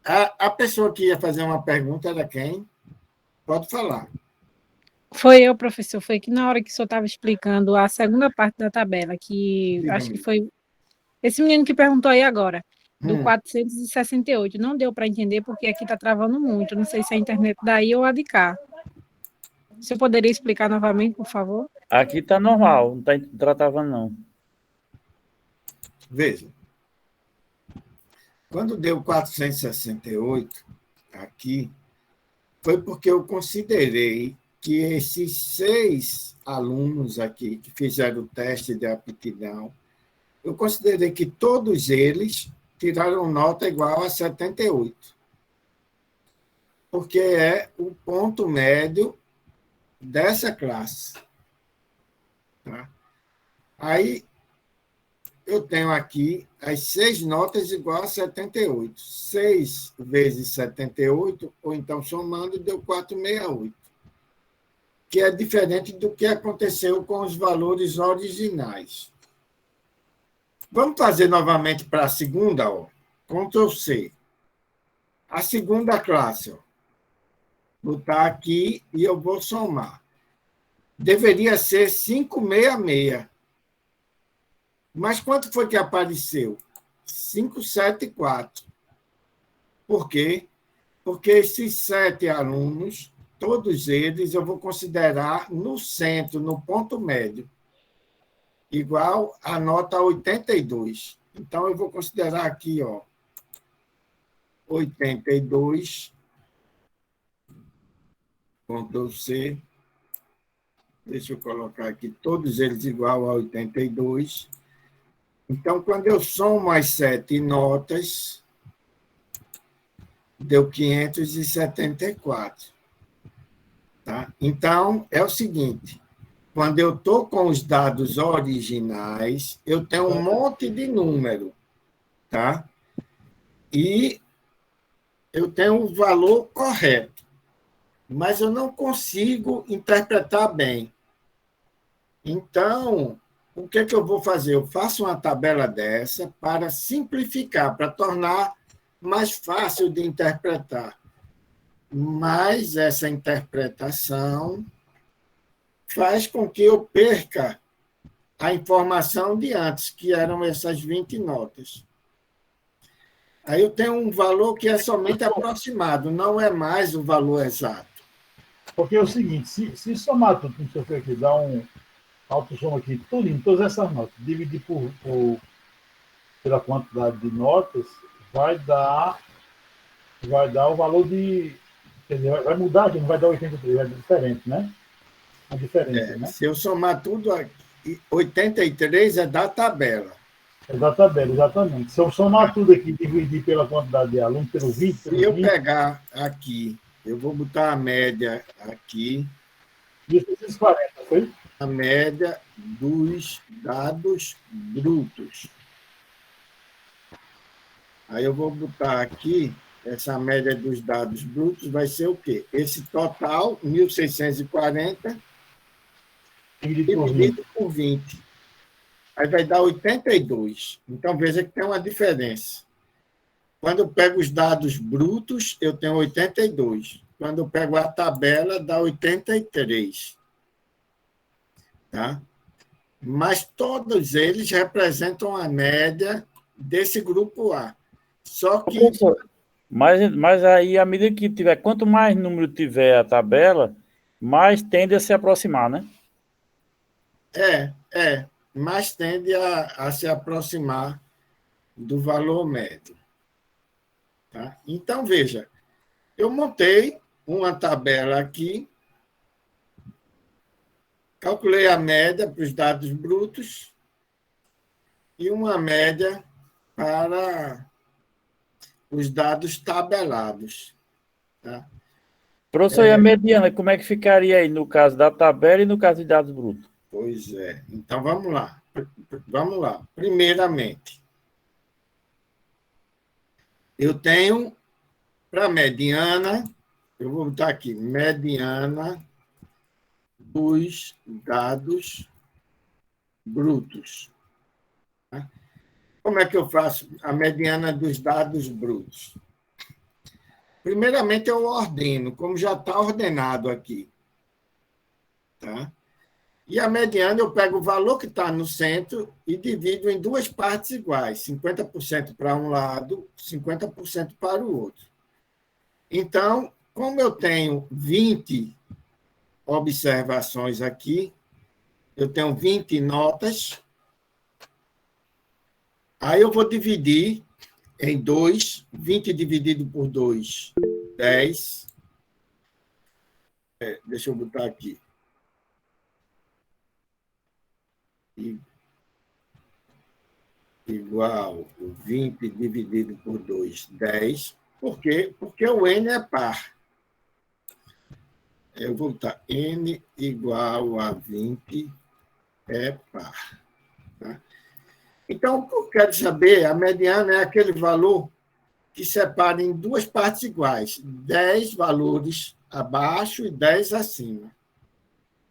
A pessoa que ia fazer uma pergunta era quem? Pode falar. Foi eu, professor. Foi que na hora que o senhor estava explicando a segunda parte da tabela, que acho que foi esse menino que perguntou aí agora, do 468. Não deu para entender porque aqui está travando muito. Não sei se é a internet daí ou a de cá. O senhor poderia explicar novamente, por favor? Aqui está normal, não está travando, não. Veja. Quando deu 468 aqui, foi porque eu considerei que esses 6 alunos aqui que fizeram o teste de aptidão, eu considerei que todos eles tiraram nota igual a 78. Porque é o ponto médio dessa classe. Tá? Aí, eu tenho aqui as 6 notas igual a 78. 6 vezes 78, ou então somando, deu 468. Que é diferente do que aconteceu com os valores originais. Vamos fazer novamente para a segunda, ó. Ctrl+C. A segunda classe, ó. Vou botar aqui e eu vou somar. deveria ser 566. Mas quanto foi que apareceu? 574. Por quê? Porque esses 7 alunos, todos eles eu vou considerar no centro, no ponto médio, igual a nota 82. Então, eu vou considerar aqui, 82, Ctrl C, deixa eu colocar aqui, todos eles igual a 82. Então, quando eu somo as 7 notas, deu 574. Tá? Então, é o seguinte, quando eu estou com os dados originais, eu tenho um monte de número, tá? E eu tenho o valor correto, mas eu não consigo interpretar bem. Então, o que eu vou fazer? Eu faço uma tabela dessa para simplificar, para tornar mais fácil de interpretar. Mas essa interpretação faz com que eu perca a informação de antes, que eram essas 20 notas. Aí eu tenho um valor que é somente aproximado, não é mais o valor exato. Porque é o seguinte, se somar tudo, como você fez aqui, dá um autossoma aqui, tudo em todas essas notas, dividir pela quantidade de notas, vai dar o valor de... Quer dizer, vai mudar, não vai dar 83, vai dar diferente, né? A diferença, né? Se eu somar tudo, 83 é da tabela. É da tabela, exatamente. Se eu somar tudo aqui e dividir pela quantidade de alunos, pelo 20, Se eu pegar aqui, eu vou botar a média aqui. 240, foi? A média dos dados brutos. Aí eu vou botar aqui, essa média dos dados brutos vai ser o quê? Esse total, 1.640, dividido por 20. Aí vai dar 82. Então, veja que tem uma diferença. Quando eu pego os dados brutos, eu tenho 82. Quando eu pego a tabela, dá 83. Tá? Mas todos eles representam a média desse grupo A. Só que... Professor, mas aí, à medida que tiver, quanto mais número tiver a tabela, mais tende a se aproximar, né? mais tende a se aproximar do valor médio. Tá? Então, veja, eu montei uma tabela aqui, calculei a média para os dados brutos e uma média para os dados tabelados. Tá? Professor, e a mediana, como é que ficaria aí no caso da tabela e no caso de dados brutos? Pois é. Então, vamos lá. Primeiramente, eu tenho, para mediana, eu vou botar aqui, mediana dos dados brutos. Tá? Como é que eu faço a mediana dos dados brutos? Primeiramente, eu ordeno, como já está ordenado aqui. Tá? E a mediana, eu pego o valor que está no centro e divido em duas partes iguais, 50% para um lado, 50% para o outro. Então, como eu tenho 20 observações aqui, eu tenho 20 notas, aí eu vou dividir em 2, 20 dividido por 2, 10. Deixa eu botar aqui. Igual 20 dividido por 2, 10. Por quê? Porque o N é par. Eu vou botar N igual a 20 é par. Tá? Então, o que eu quero saber, a mediana é aquele valor que separa em duas partes iguais, 10 valores abaixo e 10 acima.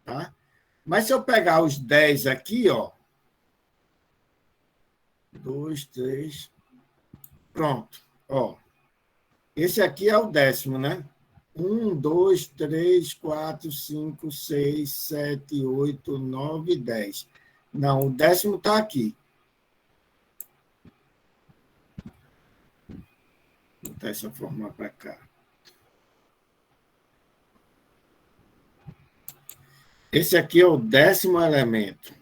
Tá? Mas se eu pegar os 10 aqui, 2, 3, pronto. Esse aqui é o 10º, né? 1, 2, 3, 4, 5, 6, 7, 8, 9, 10. Não, o 10º está aqui. Vou botar essa fórmula para cá. Esse aqui é o 10º elemento.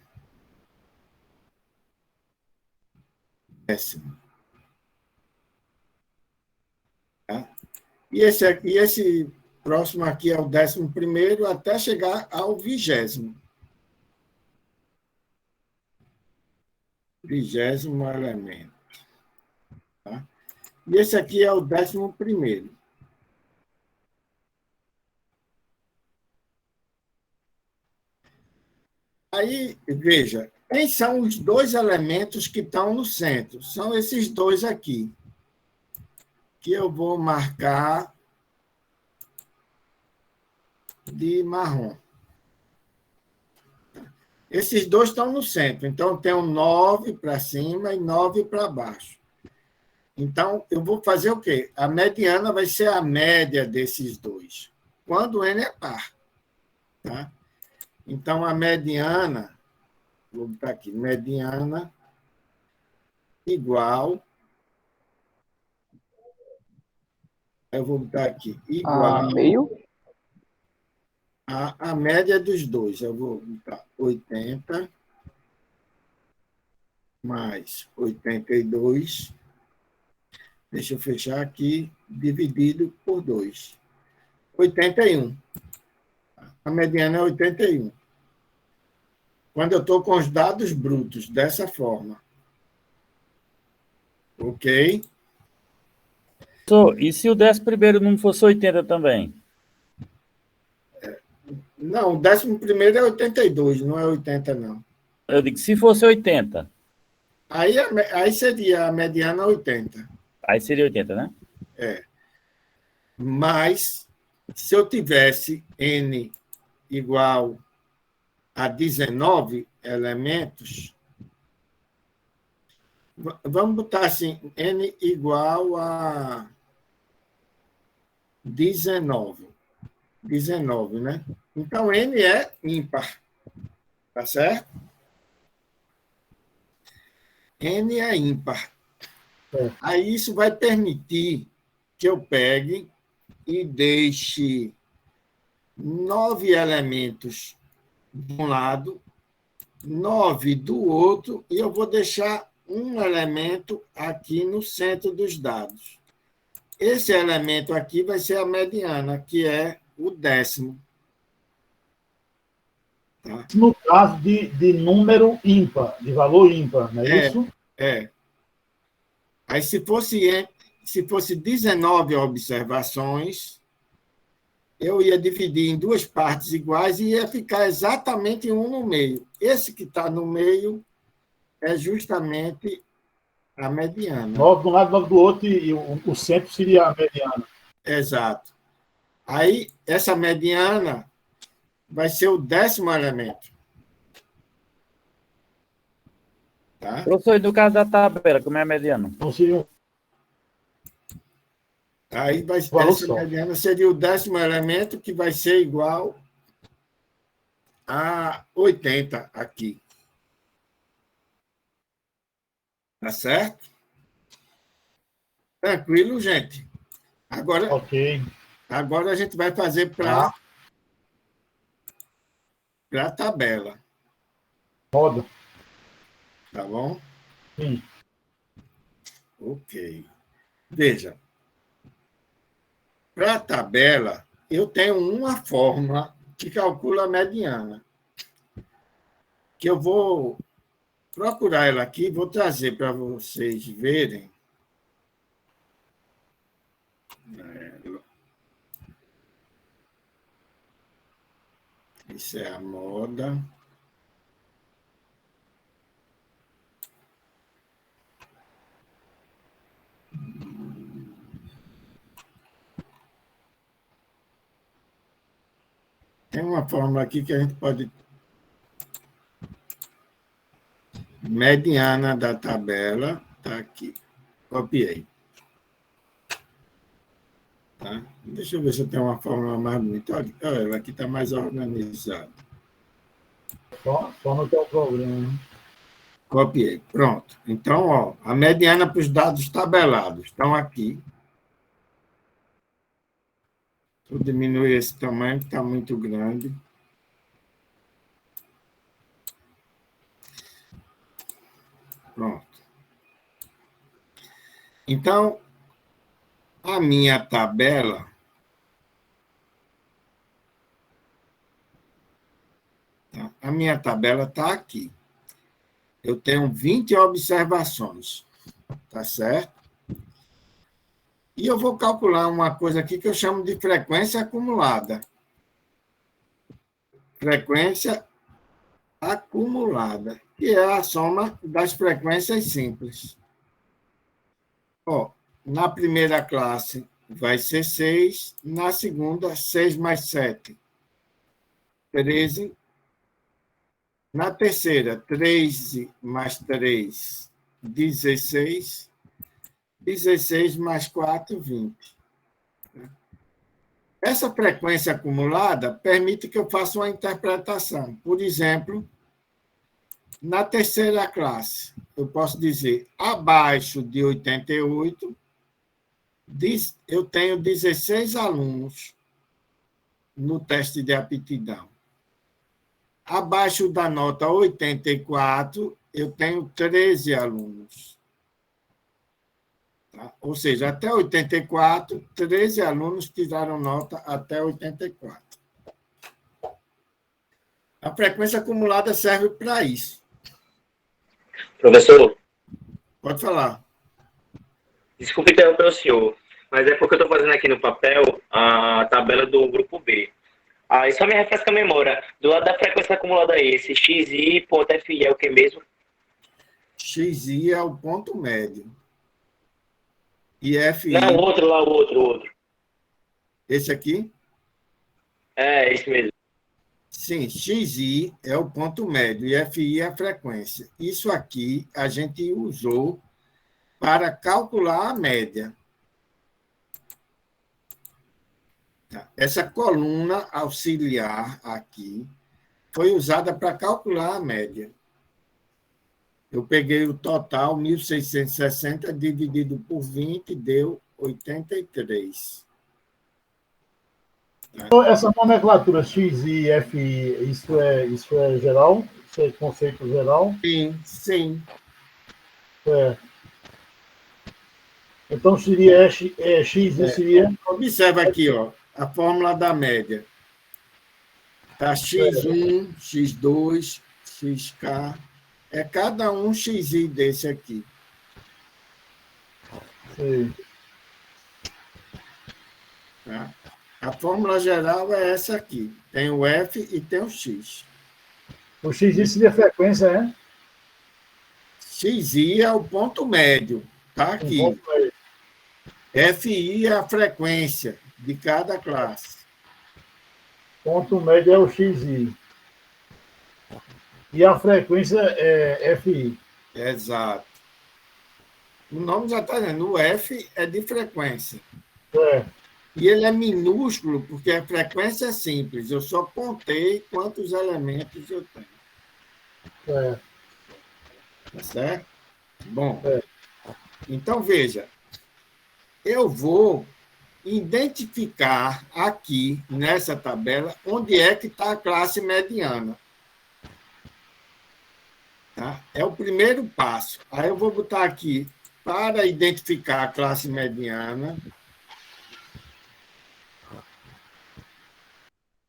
10º. Tá? E esse próximo aqui é o 11º até chegar ao 20º. 20º elemento. Tá? E esse aqui é o 11º. Aí, veja, quem são os dois elementos que estão no centro? São esses dois aqui, que eu vou marcar de marrom. Esses dois estão no centro, então tem um 9 para cima e 9 para baixo. Então, eu vou fazer o quê? A mediana vai ser a média desses dois, quando n é par. Tá? Então, a mediana, vou botar aqui, mediana igual, eu vou botar aqui, igual meio. a média dos dois. Eu vou botar 80 mais 82. Deixa eu fechar aqui, dividido por 2. 81. A mediana é 81. Quando eu estou com os dados brutos, dessa forma. Ok? E se o 11º não fosse 80 também? Não, o 11º é 82, não é 80, não. Eu digo, se fosse 80. Aí seria a mediana 80. Aí seria 80, né? É. Mas, se eu tivesse N igual a 19 elementos, vamos botar assim, N igual a 19. 19, né? Então, N é ímpar. Tá certo? N é ímpar. Aí isso vai permitir que eu pegue e deixe 9 elementos de um lado, 9 do outro, e eu vou deixar um elemento aqui no centro dos dados. Esse elemento aqui vai ser a mediana, que é o 10º. Tá? No caso de número ímpar, de valor ímpar, não é isso? É. Aí, se fosse 19 observações, eu ia dividir em duas partes iguais e ia ficar exatamente um no meio. Esse que está no meio é justamente a mediana. 9 de um lado, 9 do outro, e o centro seria a mediana. Exato. Aí, essa mediana vai ser o 10º elemento. Tá? Professor, e no caso da tabela, como é a mediana? Então seria Aí valor essa só. mediana seria o 10º elemento, que vai ser igual a 80 aqui. Tá certo? Tranquilo, gente? Agora, Ok. agora a gente vai fazer para a tabela. Roda. Tá bom? Sim. Ok. Veja. Para a tabela, eu tenho uma fórmula que calcula a mediana, que eu vou procurar ela aqui, vou trazer para vocês verem. Isso é a moda. Tem uma fórmula aqui que a gente pode... Mediana da tabela, está aqui. Copiei. Tá? Deixa eu ver se eu tenho uma fórmula mais bonita. Olha, ela aqui está mais organizada. Só não tem um problema. Copiei. Pronto. Então, ó, a mediana para os dados tabelados estão aqui. Vou diminuir esse tamanho, que está muito grande. Pronto. Então, a minha tabela está aqui. Eu tenho 20 observações, tá certo? E eu vou calcular uma coisa aqui que eu chamo de frequência acumulada. Frequência acumulada, que é a soma das frequências simples. Ó, na primeira classe vai ser 6, na segunda, 6 mais 7, 13. Na terceira, 13 mais 3, 16. 16 mais 4, 20. Essa frequência acumulada permite que eu faça uma interpretação. Por exemplo, na terceira classe, eu posso dizer, abaixo de 88, eu tenho 16 alunos no teste de aptidão. Abaixo da nota 84, eu tenho 13 alunos. Tá? Ou seja, até 84, 13 alunos tiraram nota até 84. A frequência acumulada serve para isso. Professor, Pode falar. desculpe interromper o senhor, mas é porque eu estou fazendo aqui no papel a tabela do grupo B. Aí só me refresca a memória. Do lado da frequência acumulada aí, esse XI.FI é o que mesmo? XI é o ponto médio. E FI... Não, o outro lá, o outro. Esse aqui? É, esse mesmo. Sim, XI é o ponto médio e FI é a frequência. Isso aqui a gente usou para calcular a média. Essa coluna auxiliar aqui foi usada para calcular a média. Eu peguei o total, 1.660, dividido por 20, deu 83. Então, essa nomenclatura X e FI, isso é geral? Isso é conceito geral? Sim, sim. É. Então, seria X seria... Observa aqui, ó, a fórmula da média. Tá X1, X2, XK. É cada um XI desse aqui. Sim. Tá? A fórmula geral é essa aqui. Tem o F e tem o X. O XI seria frequência, né? XI é o ponto médio. Tá aqui. FI é a frequência de cada classe. Ponto médio é o XI. E a frequência é FI. Exato. O nome já está dizendo. O F é de frequência. É. E ele é minúsculo porque a frequência é simples. Eu só contei quantos elementos eu tenho. É. Tá certo? Bom, É. então veja. Eu vou identificar aqui, nessa tabela, onde é que está a classe mediana. Tá? É o primeiro passo. Aí eu vou botar aqui, para identificar a classe mediana,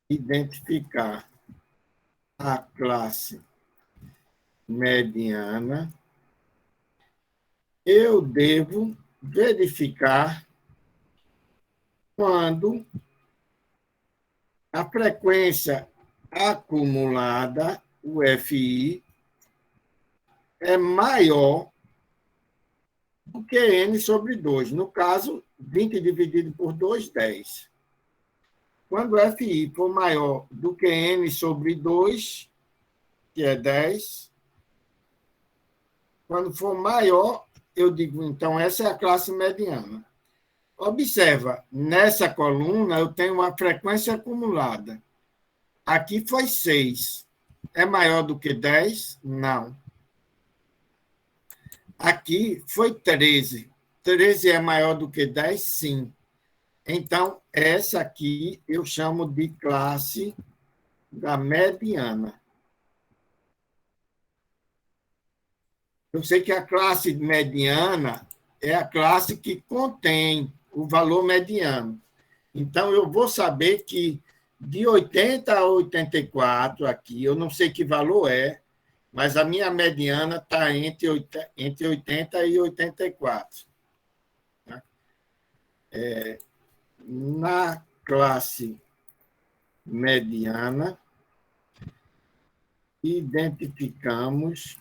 identificar a classe mediana, eu devo verificar quando a frequência acumulada, o FI, é maior do que N sobre 2. No caso, 20 dividido por 2, 10. Quando o FI for maior do que N sobre 2, que é 10, quando for maior, eu digo, então, essa é a classe mediana. Observa, nessa coluna eu tenho uma frequência acumulada. Aqui foi 6. É maior do que 10? Não. Aqui foi 13. 13 é maior do que 10? Sim. Então, essa aqui eu chamo de classe da mediana. Eu sei que a classe mediana é a classe que contém o valor mediano. Então, eu vou saber que de 80 a 84 aqui, eu não sei que valor é, mas a minha mediana está entre 80 e 84. Tá? Na classe mediana, identificamos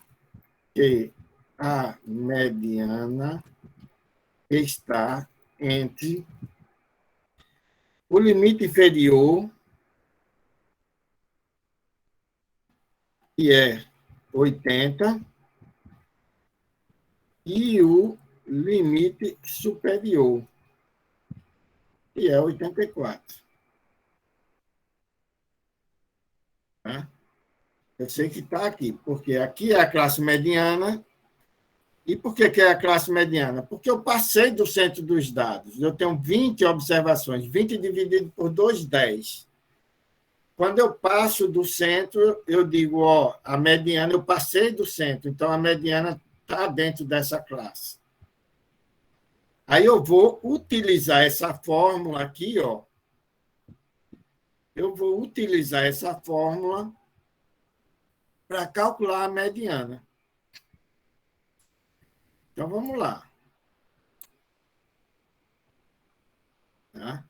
que a mediana está entre o limite inferior, que é 80, e o limite superior, que é 84. Tá? Eu sei que está aqui, porque aqui é a classe mediana. E por que é a classe mediana? Porque eu passei do centro dos dados. Eu tenho 20 observações. 20 dividido por 2, 10. Quando eu passo do centro, eu digo, a mediana, eu passei do centro. Então, a mediana está dentro dessa classe. Aí eu vou utilizar essa fórmula aqui, Eu vou utilizar essa fórmula para calcular a mediana. Então, vamos lá. Tá?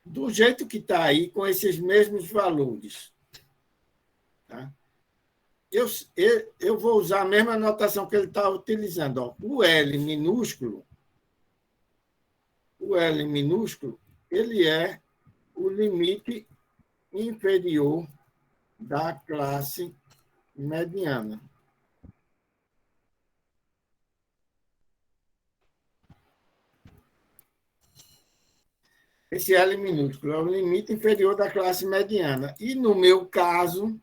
Do jeito que está aí, com esses mesmos valores. Tá? Eu vou usar a mesma notação que ele está utilizando. O L minúsculo, ele é o limite inferior da classe mediana. Esse L minúsculo é o limite inferior da classe mediana. E, no meu caso,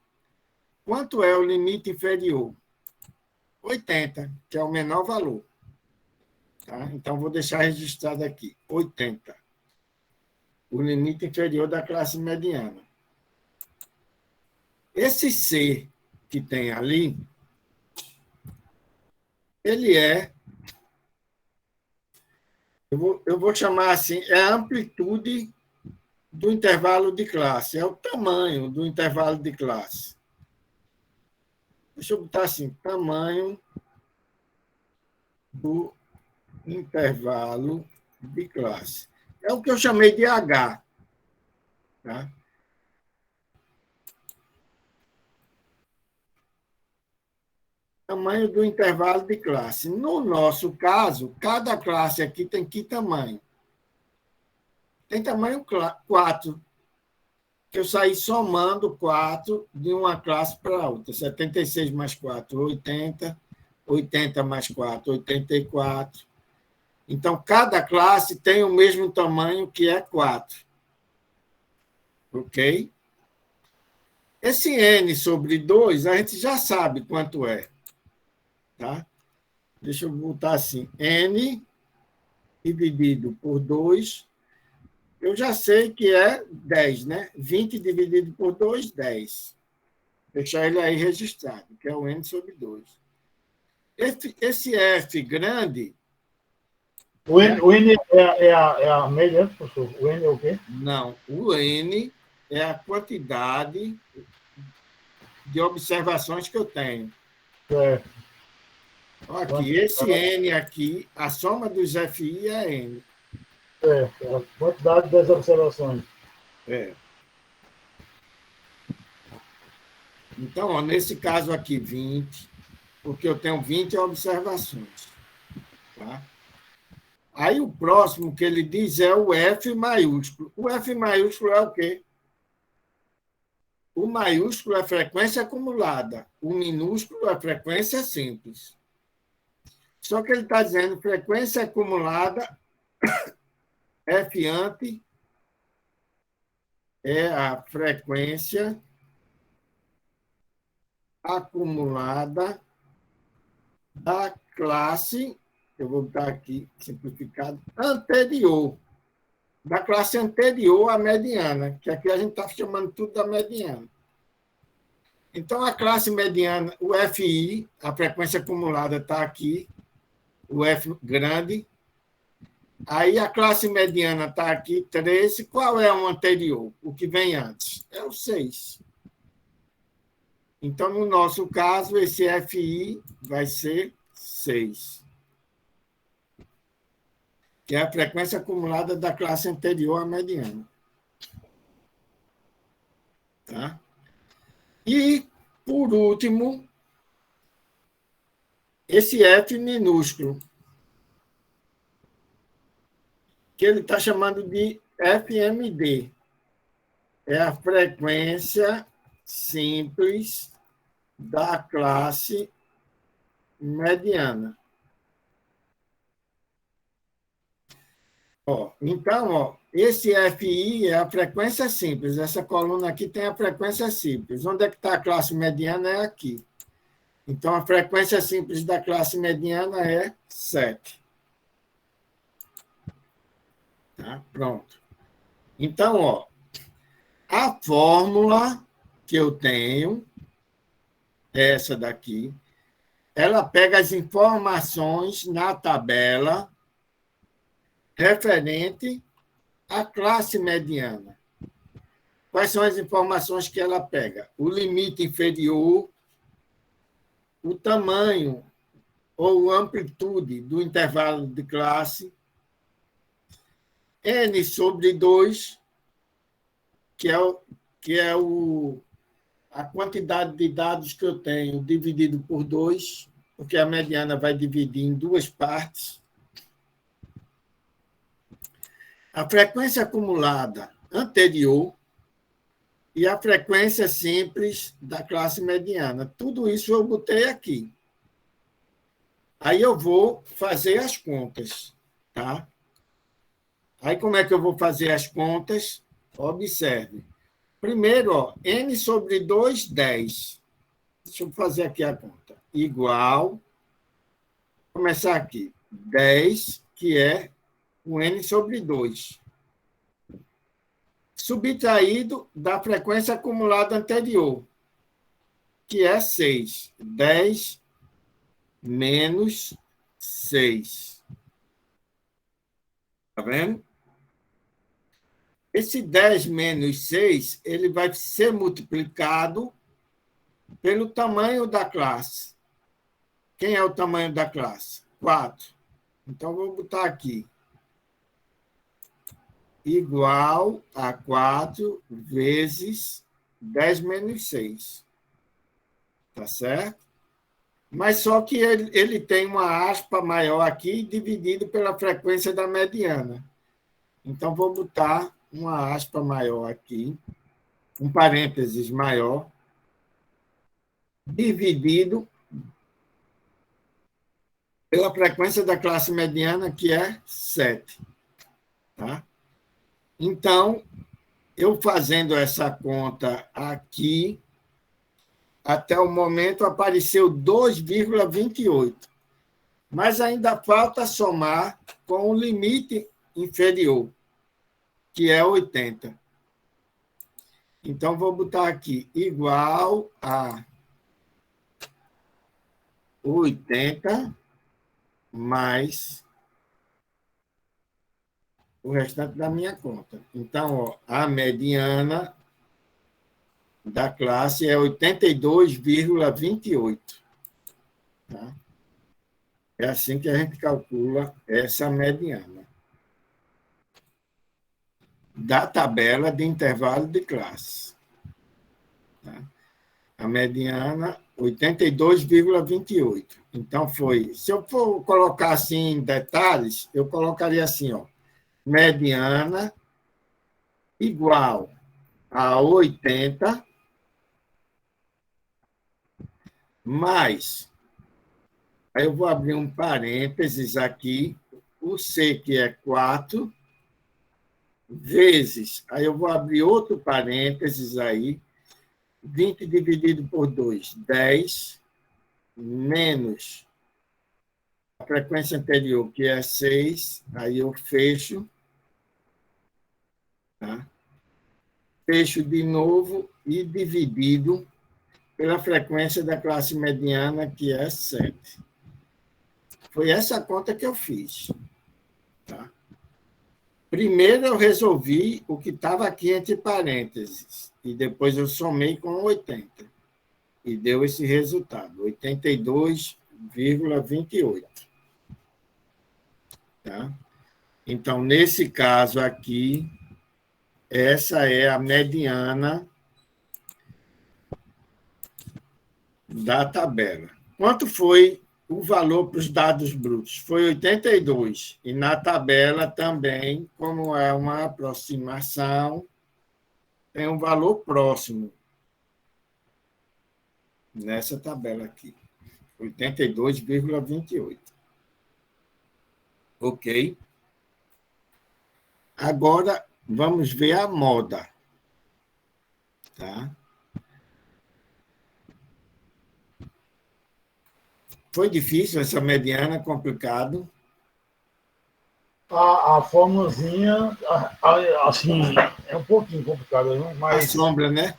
quanto é o limite inferior? 80, que é o menor valor. Tá? Então, vou deixar registrado aqui, 80. O limite inferior da classe mediana. Esse C que tem ali, ele é... Eu vou chamar assim, é a amplitude do intervalo de classe, é o tamanho do intervalo de classe. Deixa eu botar assim, tamanho do intervalo de classe. É o que eu chamei de H. Tá? Tamanho do intervalo de classe. No nosso caso, cada classe aqui tem que tamanho? Tem tamanho 4, que eu saí somando 4 de uma classe para a outra. 76 mais 4, 80. 80 mais 4, 84. Então, cada classe tem o mesmo tamanho, que é 4. Ok? Esse N sobre 2, a gente já sabe quanto é. Tá? Deixa eu botar assim, N dividido por 2, eu já sei que é 10, né? 20 dividido por 2, 10. Deixar ele aí registrado, que é o N sobre 2. Esse F grande... O N é a média, professor? O N é o quê? Não, o N é a quantidade de observações que eu tenho. Aqui, esse N aqui, a soma dos FI é N. É a quantidade das observações. Então, nesse caso aqui, 20, porque eu tenho 20 observações. Tá? Aí, o próximo que ele diz é o F maiúsculo. O F maiúsculo é o quê? O maiúsculo é frequência acumulada. O minúsculo é frequência simples. Só que ele está dizendo frequência acumulada F ante é a frequência acumulada da classe, eu vou botar aqui simplificado, anterior, da classe anterior à mediana, que aqui a gente está chamando tudo da mediana. Então, a classe mediana, o FI, a frequência acumulada está aqui, o F grande. Aí a classe mediana está aqui, 13. Qual é o anterior? O que vem antes? É o 6. Então, no nosso caso, esse FI vai ser 6, que é a frequência acumulada da classe anterior à mediana. Tá? E, por último, esse F minúsculo, que ele está chamando de FMD. É a frequência simples da classe mediana. Então, esse FI é a frequência simples. Essa coluna aqui tem a frequência simples. Onde é que está a classe mediana? É aqui. Então, a frequência simples da classe mediana é 7. Tá? Pronto. Então, a fórmula que eu tenho, essa daqui, ela pega as informações na tabela referente à classe mediana. Quais são as informações que ela pega? O limite inferior, o tamanho ou amplitude do intervalo de classe, N sobre 2, que é a quantidade de dados que eu tenho dividido por 2, porque a mediana vai dividir em duas partes. A frequência acumulada anterior e a frequência simples da classe mediana. Tudo isso eu botei aqui. Aí eu vou fazer as contas, tá? Aí como é que eu vou fazer as contas? Observe. Primeiro, N sobre 2, 10. Deixa eu fazer aqui a conta. Igual, vou começar aqui, 10, que é o N sobre 2. Subtraído da frequência acumulada anterior, que é 6. 10 menos 6. Está vendo? Esse 10 menos 6, ele vai ser multiplicado pelo tamanho da classe. Quem é o tamanho da classe? 4. Então, vou botar aqui. Igual a 4 vezes 10 menos 6. Tá certo? Mas só que ele tem uma aspa maior aqui, dividido pela frequência da mediana. Então, vou botar uma aspa maior aqui, um parênteses maior, dividido pela frequência da classe mediana, que é 7. Tá? Então, eu fazendo essa conta aqui, até o momento apareceu 2,28. Mas ainda falta somar com o limite inferior, que é 80. Então, vou botar aqui igual a 80 mais o restante da minha conta. Então, a mediana da classe é 82,28. Tá? É assim que a gente calcula essa mediana da tabela de intervalo de classe. Tá? A mediana, 82,28. Então, se eu for colocar assim em detalhes, eu colocaria assim, mediana igual a 80 mais, aí eu vou abrir um parênteses aqui, o C, que é 4, vezes, aí eu vou abrir outro parênteses aí, 20 dividido por 2, 10, menos a frequência anterior, que é 6, aí eu fecho, tá? Fecho de novo e dividido pela frequência da classe mediana, que é 7. Foi essa conta que eu fiz. Tá? Primeiro eu resolvi o que estava aqui entre parênteses, e depois eu somei com 80, e deu esse resultado, 82,28. Tá? Então, nesse caso aqui, essa é a mediana da tabela. Quanto foi o valor para os dados brutos? Foi 82. E na tabela também, como é uma aproximação, tem um valor próximo nessa tabela aqui. 82,28. Ok? Agora, vamos ver a moda. Tá? Foi difícil essa mediana, complicado? A formulazinha, assim, é um pouquinho complicada, né? A Mas, sombra, né?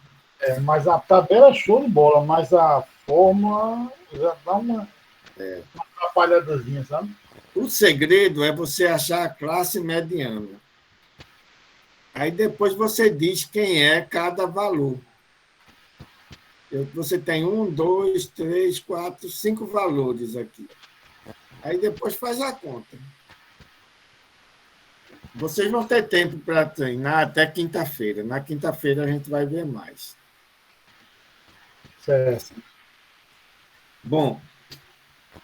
mas a tabela é show de bola, mas a fórmula já dá uma atrapalhadazinha, sabe? O segredo é você achar a classe mediana. Aí depois você diz quem é cada valor. Você tem 1, 2, 3, 4, 5 valores aqui. Aí depois faz a conta. Vocês vão ter tempo para treinar até quinta-feira. Na quinta-feira a gente vai ver mais. Certo. Bom,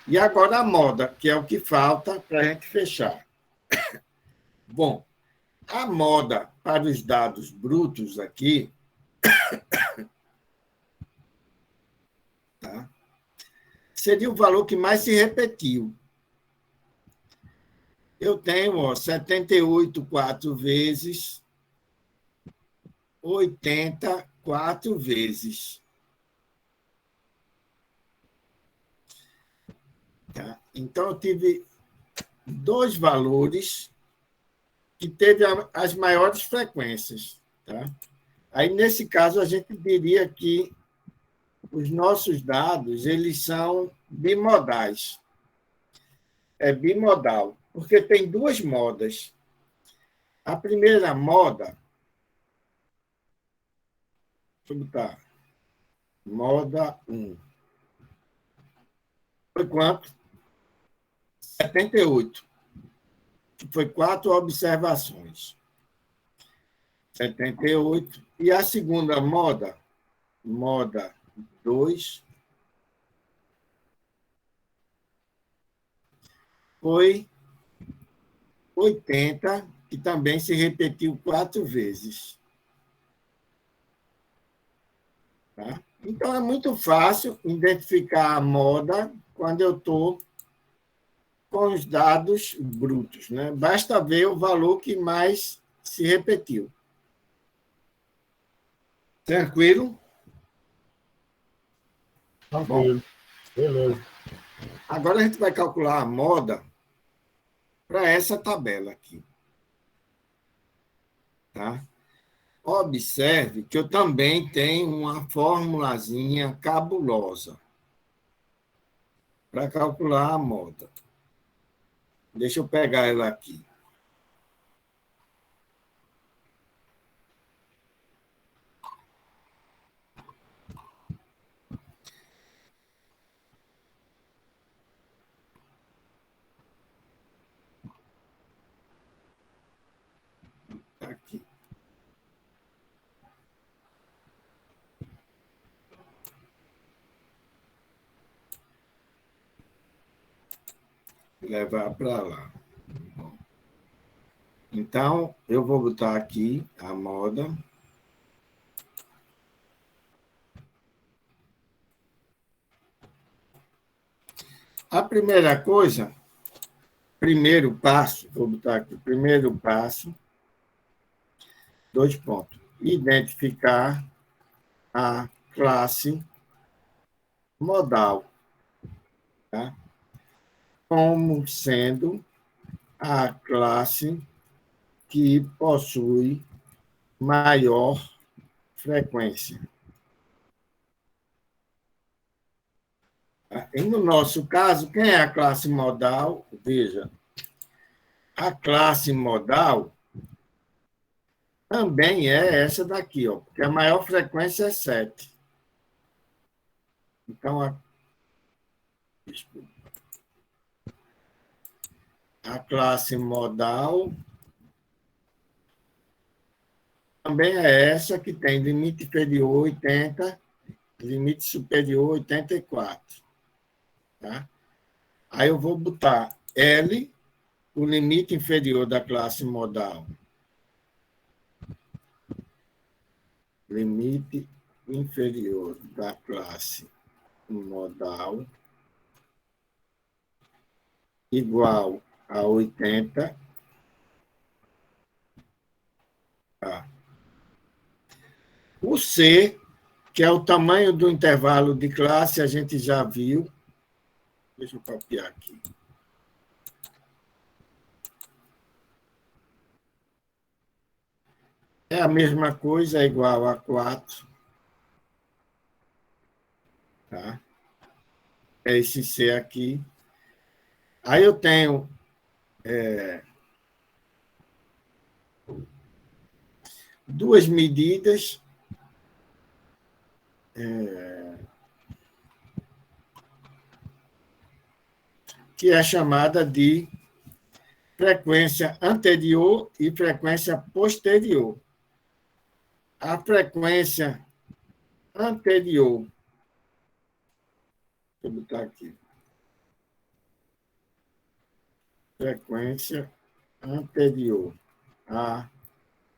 e agora a moda, que é o que falta para a gente fechar. Bom, a moda para os dados brutos aqui, tá? Seria o valor que mais se repetiu. Eu tenho 78 4 vezes, 80 4 vezes. Tá? Então, eu tive dois valores que teve as maiores frequências. Tá? Aí, nesse caso, a gente diria que os nossos dados eles são bimodais. É bimodal, porque tem duas modas. A primeira moda, deixa eu botar, moda 1. Foi quanto? 78. Que foi 4 observações. 78. E a segunda moda, moda 2, foi 80, que também se repetiu 4 vezes. Tá? Então, é muito fácil identificar a moda quando eu estou com os dados brutos. Né? Basta ver o valor que mais se repetiu. Tranquilo? Tranquilo. Beleza. Agora a gente vai calcular a moda para essa tabela aqui. Tá? Observe que eu também tenho uma formulazinha cabulosa para calcular a moda. Deixa eu pegar ela aqui. Tá aqui. Levar para lá. Então, eu vou botar aqui a moda. A primeira coisa, primeiro passo, vou botar aqui, primeiro passo, dois pontos. Identificar a classe modal, tá? Como sendo a classe que possui maior frequência. E no nosso caso, quem é a classe modal? Veja, a classe modal também é essa daqui, ó, porque a maior frequência é 7. Então, a classe modal também é essa que tem limite inferior 80, limite superior 84. Tá? Aí eu vou botar L, o limite inferior da classe modal. Limite inferior da classe modal igual a 80. Tá? O C, que é o tamanho do intervalo de classe, a gente já viu. Deixa eu copiar aqui. É a mesma coisa, é igual a 4. Tá? É esse C aqui. Aí eu tenho duas medidas que é chamada de frequência anterior e frequência posterior. A frequência anterior, vou botar aqui, frequência anterior à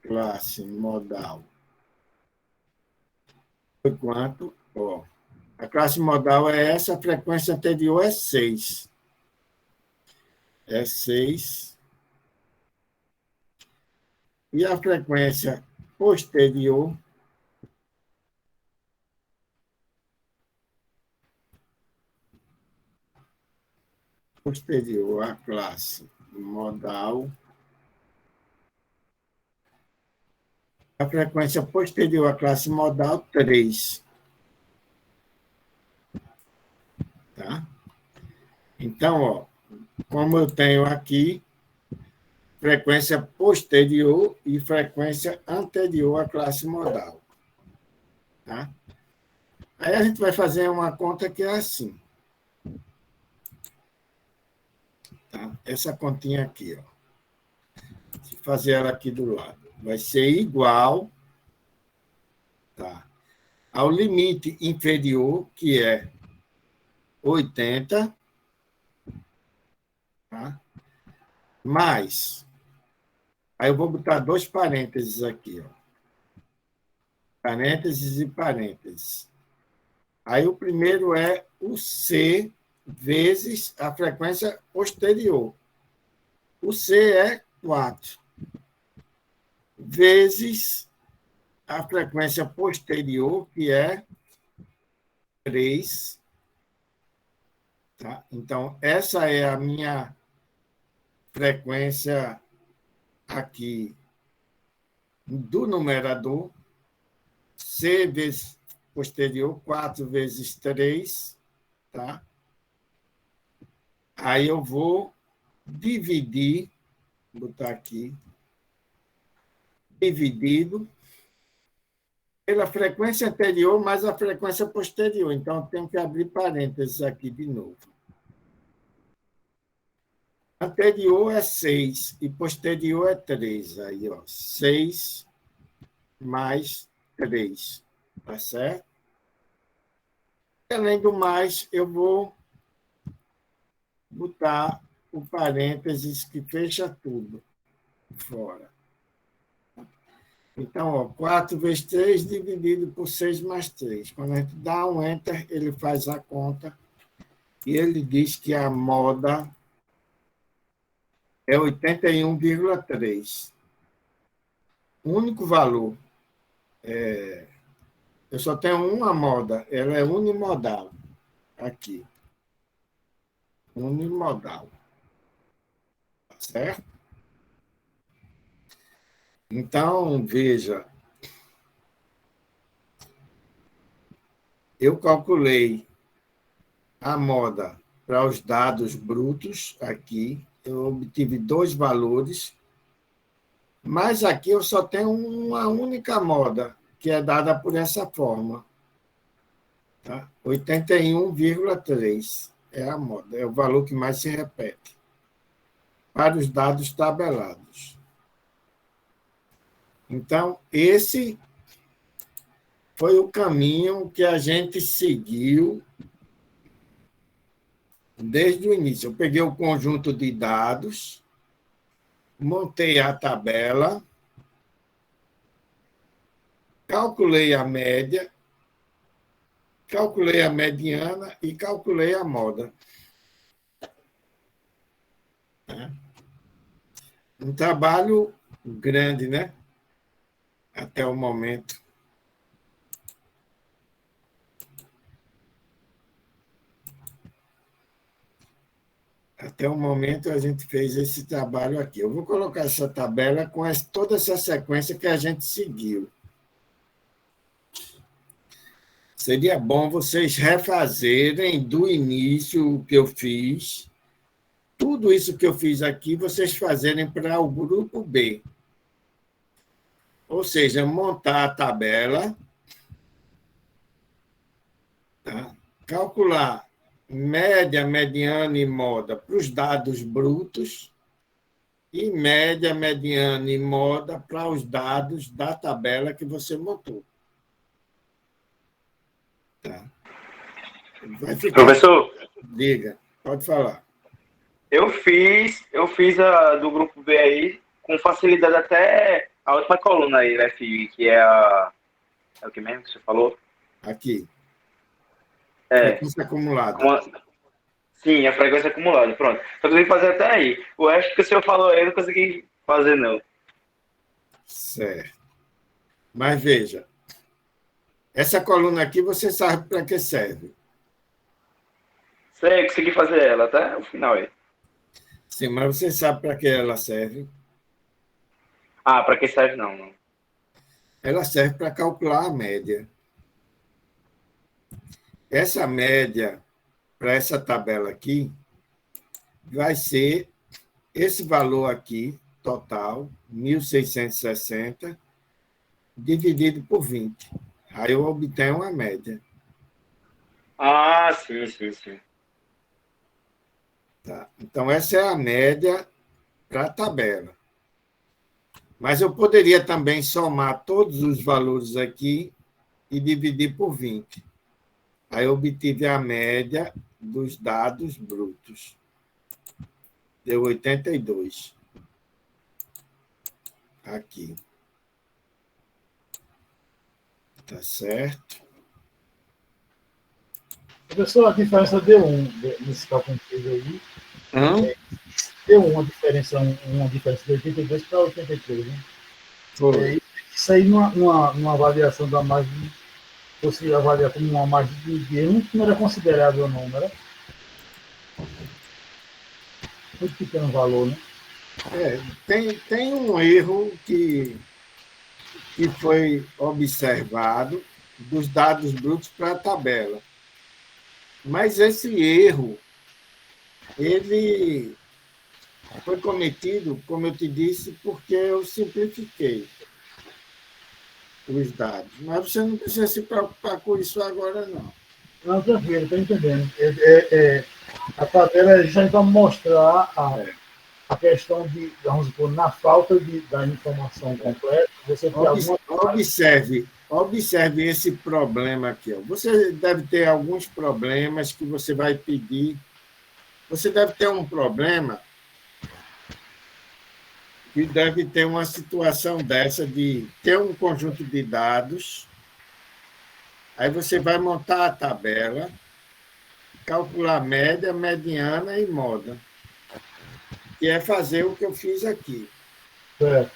classe modal. Enquanto, ó, a classe modal é essa, a frequência anterior é 6. É 6. E a frequência posterior à classe modal. A frequência posterior à classe modal, 3. Tá? Então, ó, como eu tenho aqui frequência posterior e frequência anterior à classe modal. Tá? Aí a gente vai fazer uma conta que é assim. Tá? Essa continha aqui, ó. Vou fazer ela aqui do lado. Vai ser igual, tá, ao limite inferior, que é 80, tá? Mais, aí eu vou botar dois parênteses aqui, ó. Parênteses e parênteses. Aí o primeiro é o C vezes a frequência posterior. O C é 4. Vezes a frequência posterior, que é 3. Tá? Então, essa é a minha frequência aqui do numerador. C vezes posterior, 4 vezes 3. Tá? Aí eu vou dividir, vou botar aqui, dividido pela frequência anterior mais a frequência posterior. Então, eu tenho que abrir parênteses aqui de novo. Anterior é 6 e posterior é 3. Aí, ó, 6 mais 3. Tá certo? Além do mais, eu vou botar o parênteses que fecha tudo fora. Então, ó, 4 vezes 3 dividido por 6 mais 3. Quando a gente dá um Enter, ele faz a conta e ele diz que a moda é 81,3. único valor. Eu só tenho uma moda, ela é unimodal. Aqui. Unimodal. Tá certo? Então, veja, eu calculei a moda para os dados brutos aqui, eu obtive 2 valores, mas aqui eu só tenho uma única moda, que é dada por essa forma. Tá? 81,3 é a moda, é o valor que mais se repete para os dados tabelados. Então, esse foi o caminho que a gente seguiu desde o início. Eu peguei o conjunto de dados, montei a tabela, calculei a média, calculei a mediana e calculei a moda. Um trabalho grande, né? Até o momento. Até o momento a gente fez esse trabalho aqui. Eu vou colocar essa tabela com toda essa sequência que a gente seguiu. Seria bom vocês refazerem do início o que eu fiz. Tudo isso que eu fiz aqui, vocês fazerem para o grupo B. Ou seja, montar a tabela, tá? Calcular média, mediana e moda para os dados brutos e média, mediana e moda para os dados da tabela que você montou. Tá? Vai ficar... Professor? Diga, pode falar. Eu fiz a do grupo B aí com facilidade até a última coluna aí, né, FI, que é a... É o que mesmo que você falou? Aqui. Frequência acumulada. Sim, a frequência acumulada, pronto. Só consegui fazer até aí. O resto que o senhor falou aí eu não consegui fazer, não. Certo. Mas veja, essa coluna aqui você sabe para que serve. Sei, consegui fazer ela até o final aí. Sim, mas você sabe para que ela serve? Ah, para que serve não. Ela serve para calcular a média. Essa média, para essa tabela aqui, vai ser esse valor aqui, total, 1.660, dividido por 20. Aí eu obtenho uma média. Ah, sim. Tá? Então, essa é a média para a tabela. Mas eu poderia também somar todos os valores aqui e dividir por 20. Aí eu obtive a média dos dados brutos. Deu 82. Aqui. Tá certo? Professor, a diferença deu nesse cálculo que fez aí. Deu uma diferença de 82 para 83, né? Foi. Isso aí numa avaliação da margem, você avaliar como uma margem de erro, não era considerável não, era? Muito pequeno valor, né? Tem um erro que foi observado dos dados brutos para a tabela. Mas esse erro, ele foi cometido, como eu te disse, porque eu simplifiquei os dados. Mas você não precisa se preocupar com isso agora, não. Não, tranquilo, estou entendendo. A tabela é já para mostrar a questão de, vamos supor, na falta da informação completa, você tem Observe esse problema aqui. Ó. Você deve ter alguns problemas que você vai pedir. Você deve ter um problema que deve ter uma situação dessa de ter um conjunto de dados, aí você vai montar a tabela, calcular média, mediana e moda, que é fazer o que eu fiz aqui. Certo.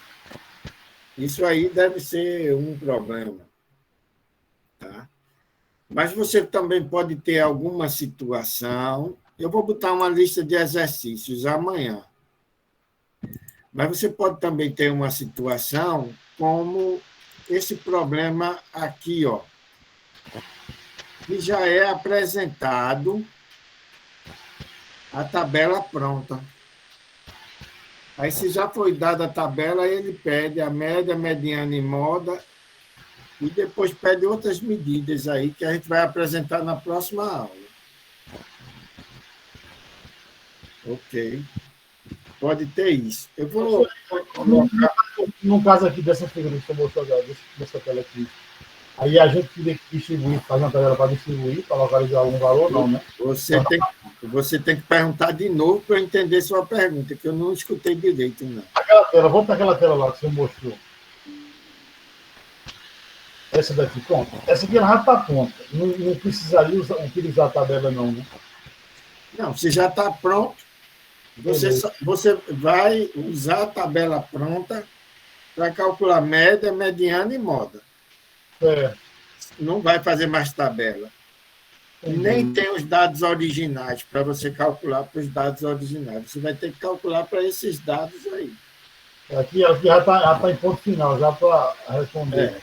Isso aí deve ser um problema. Tá? Mas você também pode ter alguma situação. Eu vou botar uma lista de exercícios amanhã. Mas você pode também ter uma situação como esse problema aqui, ó, que já é apresentado a tabela pronta. Aí, se já foi dada a tabela, ele pede a média, mediana e moda, e depois pede outras medidas aí que a gente vai apresentar na próxima aula. Ok. Pode ter isso. Eu vou colocar... No caso aqui dessa figura que eu mostrei agora, dessa tela aqui, aí a gente teria que distribuir, fazer uma tabela para distribuir, para localizar algum valor, não, né? Você tem que perguntar de novo para eu entender sua pergunta, que eu não escutei direito, não. Aquela tela, vamos para aquela tela lá que você mostrou. Essa daqui, pronto. Essa aqui ela já está pronta. Não precisaria utilizar a tabela, não, né? Não, se já está pronto, você vai usar a tabela pronta para calcular média, mediana e moda. É. Não vai fazer mais tabela. Nem tem os dados originais para você calcular para os dados originais. Você vai ter que calcular para esses dados aí. Aqui já está em ponto final, já para responder.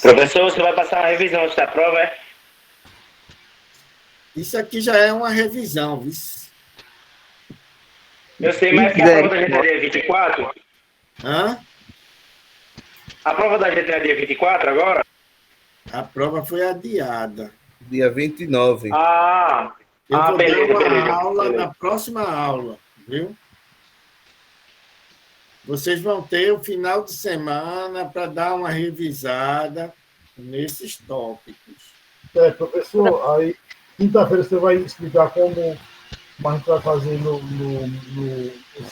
Professor, você vai passar uma revisão antes da prova, é? Isso aqui já é uma revisão, viu? Eu sei, mas que a prova da gente é dia 24? Hã? A prova da gente é dia 24 agora? A prova foi adiada. Dia 29. Eu vou beleza, dar uma beleza. aula na próxima aula, viu? Vocês vão ter o final de semana para dar uma revisada nesses tópicos. Professor, aí quinta-feira você vai explicar como a gente vai fazer no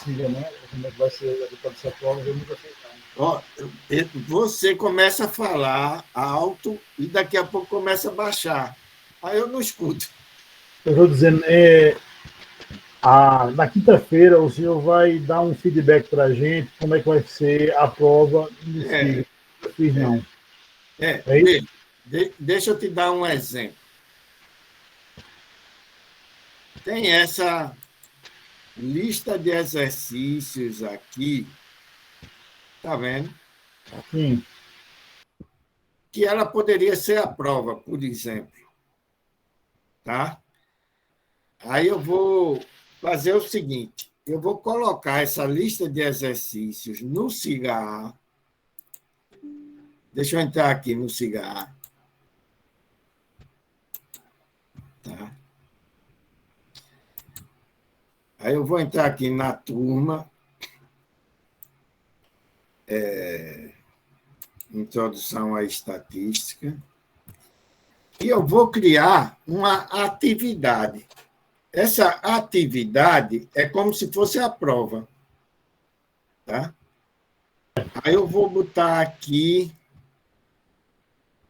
SIGA, né? Como é que vai ser a dessa prova, eu nunca sei não. Ó, você começa a falar alto e daqui a pouco começa a baixar. Aí eu não escuto. Eu estou dizendo, na quinta-feira o senhor vai dar um feedback para a gente, como é que vai ser a prova do SIGA. Eu fiz não. Isso? Deixa eu te dar um exemplo. Tem essa lista de exercícios aqui, tá vendo? Sim. Que ela poderia ser a prova, por exemplo. Tá? Aí eu vou fazer o seguinte, eu vou colocar essa lista de exercícios no SIGA. Deixa eu entrar aqui no SIGA. Tá? Aí eu vou entrar aqui na turma, introdução à estatística, e eu vou criar uma atividade. Essa atividade é como se fosse a prova. Tá? Aí eu vou botar aqui,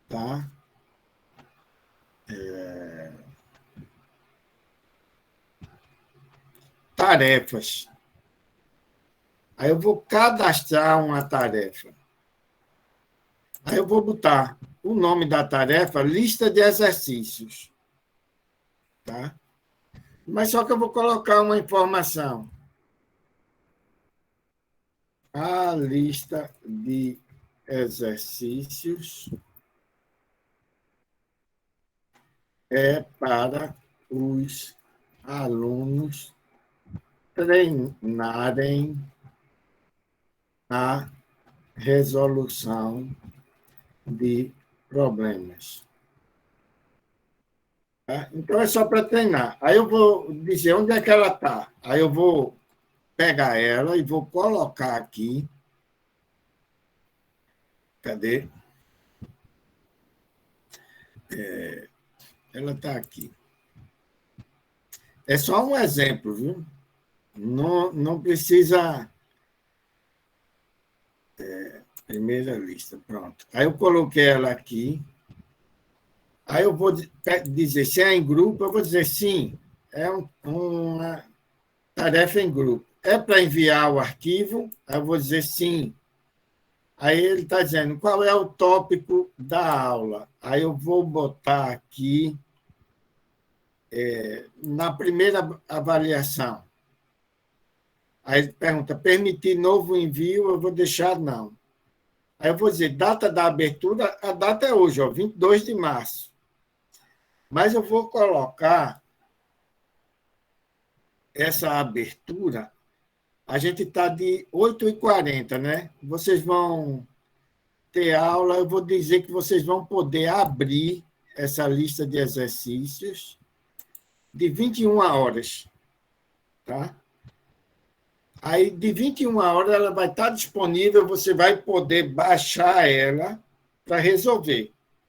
tá? Tarefas. Aí eu vou cadastrar uma tarefa. Aí eu vou botar o nome da tarefa, lista de exercícios. Tá? Mas só que eu vou colocar uma informação. A lista de exercícios é para os alunos treinarem a resolução de problemas. Tá? Então, é só para treinar. Aí eu vou dizer onde é que ela está. Aí eu vou pegar ela e vou colocar aqui. Cadê? Ela está aqui. É só um exemplo, viu? Não precisa... primeira lista, pronto. Aí eu coloquei ela aqui. Aí eu vou dizer, se é em grupo, eu vou dizer sim, é uma tarefa em grupo. É para enviar o arquivo? Aí eu vou dizer sim. Aí ele está dizendo qual é o tópico da aula. Aí eu vou botar aqui na primeira avaliação. Aí ele pergunta, permitir novo envio, eu vou deixar não. Aí eu vou dizer, data da abertura, a data é hoje, 22 de março. Mas eu vou colocar essa abertura, a gente está de 8h40, né? Vocês vão ter aula, eu vou dizer que vocês vão poder abrir essa lista de exercícios de 21 horas, tá? Aí, de 21 horas, ela vai estar disponível, você vai poder baixar ela para resolver.